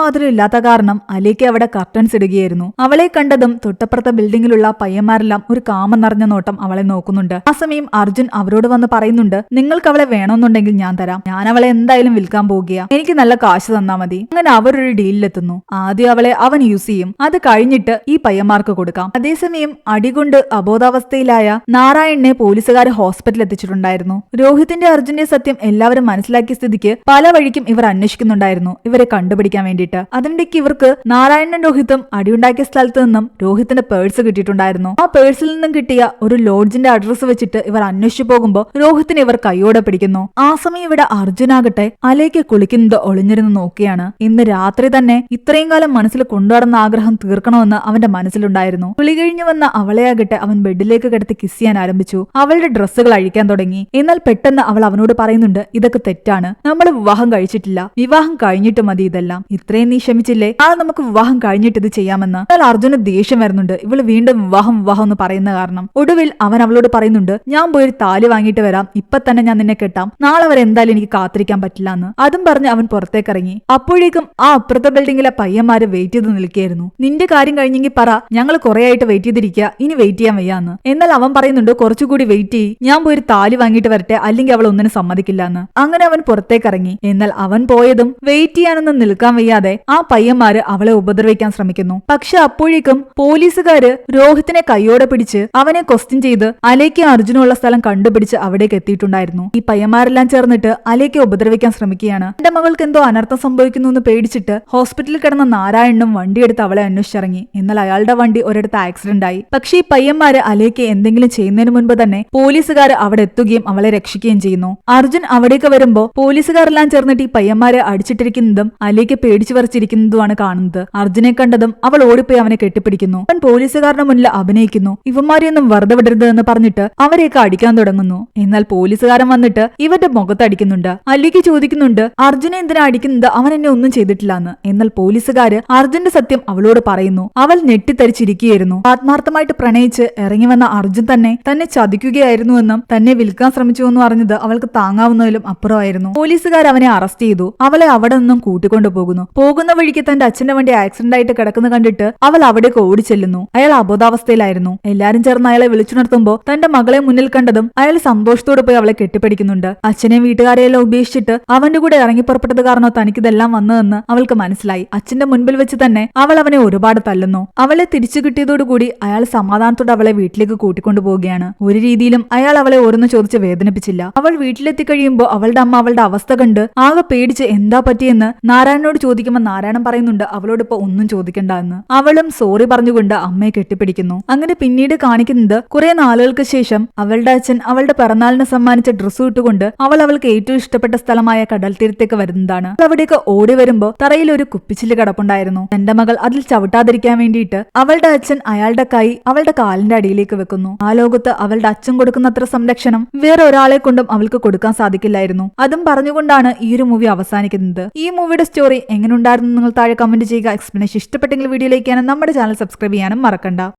വാതിലും ഇല്ലാത്ത കാരണം അലേക്ക് അവിടെ കർട്ടൻസ് ഇടുകയായിരുന്നു. അവളെ കണ്ടതും തൊട്ടപ്പുറത്തെ ബിൽഡിംഗിലുള്ള പയ്യന്മാരെല്ലാം ഒരു കാമം നിറഞ്ഞ നോട്ടം അവളെ നോക്കുന്നുണ്ട്. ആ സമയം അർജുൻ അവരോട് വന്ന് പറയുന്നുണ്ട് നിങ്ങൾക്ക് അവളെ വേണമെന്നുണ്ടെങ്കിൽ ഞാൻ തരാം, ഞാൻ അവളെ എന്തായാലും വിൽക്കാൻ പോകുകയാ, എനിക്ക് നല്ല കാശ് തന്നാ മതി. അങ്ങനെ അവരൊരു ഡീലിലെത്തുന്നു. ആദ്യം അവളെ അവൻ യൂസ് ചെയ്യും, അത് കഴിഞ്ഞിട്ട് ഈ പയ്യന്മാർക്ക് കൊടുക്കാം. അതേസമയം അടികൊണ്ട് അബോധാവസ്ഥയിലായ നാരായണനെ പോലീസുകാർ ഹോസ്പിറ്റലിൽ എത്തിച്ചിട്ടുണ്ടായിരുന്നു. രോഹിത്തിന്റെ അർജുന്റെ സത്യം എല്ലാവരും മനസ്സിലാക്കിയ സ്ഥിതിക്ക് പല വഴിക്കും ഇവർ അന്വേഷിക്കുന്നുണ്ടായിരുന്നു ഇവരെ കണ്ടുപിടിക്കാൻ വേണ്ടിയിട്ട്. അതിനിടയ്ക്ക് ഇവർക്ക് നാരായണൻ രോഹിത്തും അടിയുണ്ടാക്കിയ സ്ഥലത്ത് നിന്നും രോഹിത്തിന്റെ പേഴ്സ് കിട്ടിയിട്ടുണ്ടായിരുന്നു. ആ പേഴ്സിൽ നിന്നും കിട്ടിയ ഒരു ലോഡ്ജിന്റെ അഡ്രസ് വെച്ചിട്ട് ഇവർ അന്വേഷിച്ചു പോകുമ്പോൾ രോഹിത്തിനെ ഇവർ കൈയോടെ പിടിക്കുന്നു. ആ സമയം ഇവിടെ അർജുനാകട്ടെ അലേക്ക് കുളിക്കുന്നത് ഒളിഞ്ഞിരുന്ന് നോക്കിയാണ്. ഇന്ന് രാത്രി തന്നെ ഇത്രയും കാലം മനസ്സിൽ കൊണ്ടുനടന്ന ആഗ്രഹം തീർക്കണമെന്ന് അവന്റെ മനസ്സിലുണ്ടായിരുന്നു. കുളി കഴിഞ്ഞു വന്ന അവളെയാകട്ടെ അവൻ ബെഡിലേക്ക് കിടത്തി കിസ് ചെയ്യാൻ ആരംഭിച്ചു. അവളുടെ ഡ്രസ്സുകൾ അഴിക്കാൻ തുടങ്ങി. എന്നാൽ പെട്ടെന്ന് അവൾ അവനോട് പറയുന്നുണ്ട് ഇതൊക്കെ തെറ്റാണ്, നമ്മൾ വിവാഹം കഴിച്ചിട്ടില്ല, വിവാഹം കഴിഞ്ഞിട്ട് മതി ഇതെല്ലാം, ഇത്രയും നീ ക്ഷമിച്ചില്ലേ, ആ നമുക്ക് വിവാഹം കഴിഞ്ഞിട്ട് ഇത് ചെയ്യാമെന്ന്. എന്നാൽ അർജുന് ദേഷ്യം വരുന്നുണ്ട് ഇവള് വീണ്ടും വിവാഹം എന്ന് പറയുന്ന കാരണം. ഒടുവിൽ അവൻ അവളോട് പറയുന്നുണ്ട് ഞാൻ പോയി ഒരു താലി വാങ്ങിയിട്ട് വരാം, ഇപ്പൊ തന്നെ ഞാൻ നിന്നെ കെട്ടാം, നാളെ വരെ എന്തായാലും എനിക്ക് കാത്തിരിക്കാൻ പറ്റില്ല എന്ന്. അതും പറഞ്ഞ് അവൻ പുറത്തേക്ക് ഇറങ്ങി. അപ്പോഴേക്കും ആ അപ്പുറത്തെ ബിൽഡിംഗിലെ പയ്യന്മാര് വെയിറ്റ് ചെയ്ത് നിൽക്കുകയായിരുന്നു. നിന്റെ കാര്യം കഴിഞ്ഞെങ്കിൽ പറ, ഞങ്ങൾ കുറെ ആയിട്ട് വെയിറ്റ് ചെയ്തിരിക്കുക, ഇനി വെയിറ്റ് ചെയ്യാൻ വയ്യാന്ന്. എന്നാൽ അവൻ പറയുന്നുണ്ട് കുറച്ചുകൂടി വെയിറ്റ് ചെയ്യ്, ഞാൻ പോയി ഒരു താലി വാങ്ങിയിട്ട് വരട്ടെ, അല്ലെങ്കിൽ അവൾ ഒന്നിനും സമ്മതിക്കില്ല എന്ന്. അങ്ങനെ അവൻ പുറത്തേക്ക് ഇറങ്ങി. എന്നാൽ അവൻ പോയതും വെയിറ്റ് ചെയ്യാനൊന്നും നിൽക്കാൻ വയ്യാതെ ആ പയ്യന്മാര് അവളെ ഉപദ്രവിക്കാൻ ശ്രമിക്കുന്നു. പക്ഷെ അപ്പോഴേക്കും പോലീസുകാര് രോഹിത്തിനെ കൈയോടെ പിടിച്ച് അവനെ ക്വസ്റ്റ്യൻ ചെയ്ത് അലേക്ക് അർജുനുള്ള സ്ഥലം കണ്ടുപിടിച്ച് അവിടേക്ക് എത്തിയിട്ടുണ്ടായിരുന്നു. ഈ പയ്യന്മാരെല്ലാം ചേർന്നിട്ട് അലേക്ക് ഉപദ്രവിക്കാൻ ശ്രമിക്കുകയാണ്. എന്റെ മകൾക്ക് എന്തോ അനർത്ഥം സംഭവിക്കുന്നു എന്ന് പേടിച്ചിട്ട് ഹോസ്പിറ്റലിൽ കിടന്ന നാരായണനും വണ്ടിയെടുത്ത് അവളെ അന്വേഷിച്ചിറങ്ങി. എന്നാൽ അയാളുടെ വണ്ടി ഒരിടത്ത് ആക്സിഡന്റ് ആയി. പക്ഷേ ഈ പയ്യന്മാര് അലേക്ക് എന്തെങ്കിലും ചെയ്യുന്നതിന് മുൻപ് തന്നെ പോലീസുകാർ അവിടെ എത്തുകയും അവളെ രക്ഷിക്കുകയും ചെയ്യുന്നു. അർജുൻ അവിടേക്ക് വരുമ്പോ പോലീസുകാരെല്ലാം ചേർന്നിട്ട് ഈ പയ്യന്മാരെ അടിച്ചിട്ടിരിക്കുന്നതും അലേക്ക് പേടിച്ചു വരച്ചിരിക്കുന്നതുമാണ് കാണുന്നത്. അർജുനെ കണ്ടതും അവൾ ഓടിപ്പോയി അവനെ കെട്ടിപ്പിടിക്കുന്നു. അവൻ പോലീസുകാരുടെ മുന്നിൽ അഭിനയിക്കുന്നു. ഇവന്മാരെയൊന്നും വെറുതെ വിടരുത് എന്ന് പറഞ്ഞിട്ട് പറഞ്ഞിട്ട് അവരെയൊക്കെ അടിക്കാൻ തുടങ്ങുന്നു. എന്നാൽ പോലീസുകാരൻ വന്നിട്ട് ഇവരുടെ മുഖത്തടിക്കുന്നുണ്ട്. അല്ലിക്ക് ചോദിക്കുന്നുണ്ട് അർജുനെ എന്തിനാ അടിക്കുന്നത്, അവൻ എന്നെ ഒന്നും ചെയ്തിട്ടില്ലെന്ന്. എന്നാൽ പോലീസുകാര് അർജുന്റെ സത്യം അവളോട് പറയുന്നു. അവൾ ഞെട്ടിത്തരിച്ചിരിക്കുകയായിരുന്നു. ആത്മാർത്ഥമായിട്ട് പ്രണയിച്ച് ഇറങ്ങി വന്ന അർജുൻ തന്നെ ചതിക്കുകയായിരുന്നുവെന്നും തന്നെ വിൽക്കാൻ ശ്രമിച്ചുവെന്നും അറിഞ്ഞത് അവൾക്ക് താങ്ങാവുന്നതിലും അപ്പുറമായിരുന്നു. പോലീസുകാർ അവനെ അറസ്റ്റ് ചെയ്തു. അവളെ അവിടെ നിന്നും കൂട്ടിക്കൊണ്ടു പോകുന്നു. പോകുന്ന വഴിക്ക് തന്റെ അച്ഛന്റെ വണ്ടി ആക്സിഡന്റ് ആയിട്ട് കിടക്കുന്ന കണ്ടിട്ട് അവൾ അവിടേക്ക് ഓടിച്ചെല്ലുന്നു. അയാൾ അബോധാവസ്ഥയിലായിരുന്നു. എല്ലാരും ചേർന്ന് അയാളെ വിളിച്ചുണർത്തുമ്പോൾ തന്റെ മകളെ മുന്നിൽ കണ്ടതും അയാൾ സന്തോഷത്തോടെ പോയി അവളെ കെട്ടിപ്പിടിക്കുന്നുണ്ട്. അച്ഛനെയും വീട്ടുകാരെയെല്ലാം ഉപേക്ഷിച്ചിട്ട് അവന്റെ കൂടെ ഇറങ്ങിപ്പുറപ്പെട്ടത് കാരണോ തനിക്കിതെല്ലാം വന്നതെന്ന് അവൾക്ക് മനസ്സിലായി. അച്ഛന്റെ മുൻപിൽ വെച്ച് തന്നെ അവൾ അവനെ ഒരുപാട് തല്ലുന്നു. അവളെ തിരിച്ചു കിട്ടിയതോടുകൂടി അയാൾ സമാധാനത്തോടെ അവളെ വീട്ടിലേക്ക് കൂട്ടിക്കൊണ്ടു പോവുകയാണ്. ഒരു രീതിയിലും അയാൾ അവളെ ഓരോന്ന് ചോദിച്ച് വേദനിപ്പിച്ചില്ല. അവൾ വീട്ടിലെത്തി കഴിയുമ്പോൾ അവളുടെ അമ്മ അവളുടെ അവസ്ഥ കണ്ട് ആകെ പേടിച്ച് എന്താ പറ്റിയെന്ന് നാരായണനോട് ചോദിക്കുമ്പോൾ നാരായണൻ പറയുന്നുണ്ട് അവളോടിപ്പോ ഒന്നും ചോദിക്കണ്ട എന്ന്. അവളും സോറി പറഞ്ഞുകൊണ്ട് അമ്മയെ കെട്ടിപ്പിടിക്കുന്നു. അങ്ങനെ പിന്നീട് കാണിക്കുന്നത് കുറെ നാളുകൾക്ക് ശേഷം അവളുടെ അച്ഛൻ അവളുടെ പിറന്നാളിന് സമ്മാനിച്ച ഡ്രസ്സ് ഇട്ടുകൊണ്ട് അവൾക്ക് ഏറ്റവും ഇഷ്ടപ്പെട്ട സ്ഥലമായ കടൽ തീരത്തേക്ക് വരുന്നതാണ്. അവിടേക്ക് ഓടി വരുമ്പോ തറയിൽ ഒരു കുപ്പിച്ചില് കിടപ്പുണ്ടായിരുന്നു. തന്റെ മകൾ അതിൽ ചവിട്ടാതിരിക്കാൻ വേണ്ടിയിട്ട് അവളുടെ അച്ഛൻ അയാളുടെ കൈ അവളുടെ കാലിന്റെ അടിയിലേക്ക് വെക്കുന്നു. ആ ലോകത്ത് അവളുടെ അച്ഛൻ കൊടുക്കുന്നത്ര സംരക്ഷണം വേറെ ഒരാളെ കൊണ്ടും അവൾക്ക് കൊടുക്കാൻ സാധിക്കില്ലായിരുന്നു. അതും പറഞ്ഞുകൊണ്ടാണ് ഈ ഒരു മൂവി അവസാനിക്കുന്നത്. ഈ മൂവിയുടെ സ്റ്റോറി എങ്ങനെ ഉണ്ടായിരുന്നു നിങ്ങൾ താഴെ കമന്റ് ചെയ്യുക. എക്സ്പ്ലനേഷൻ ഇഷ്ടപ്പെട്ടെങ്കിൽ വീഡിയോയിലേക്ക് നമ്മുടെ ചാനൽ സബ്സ്ക്രൈബ് ചെയ്യാനും മറക്കണ്ട.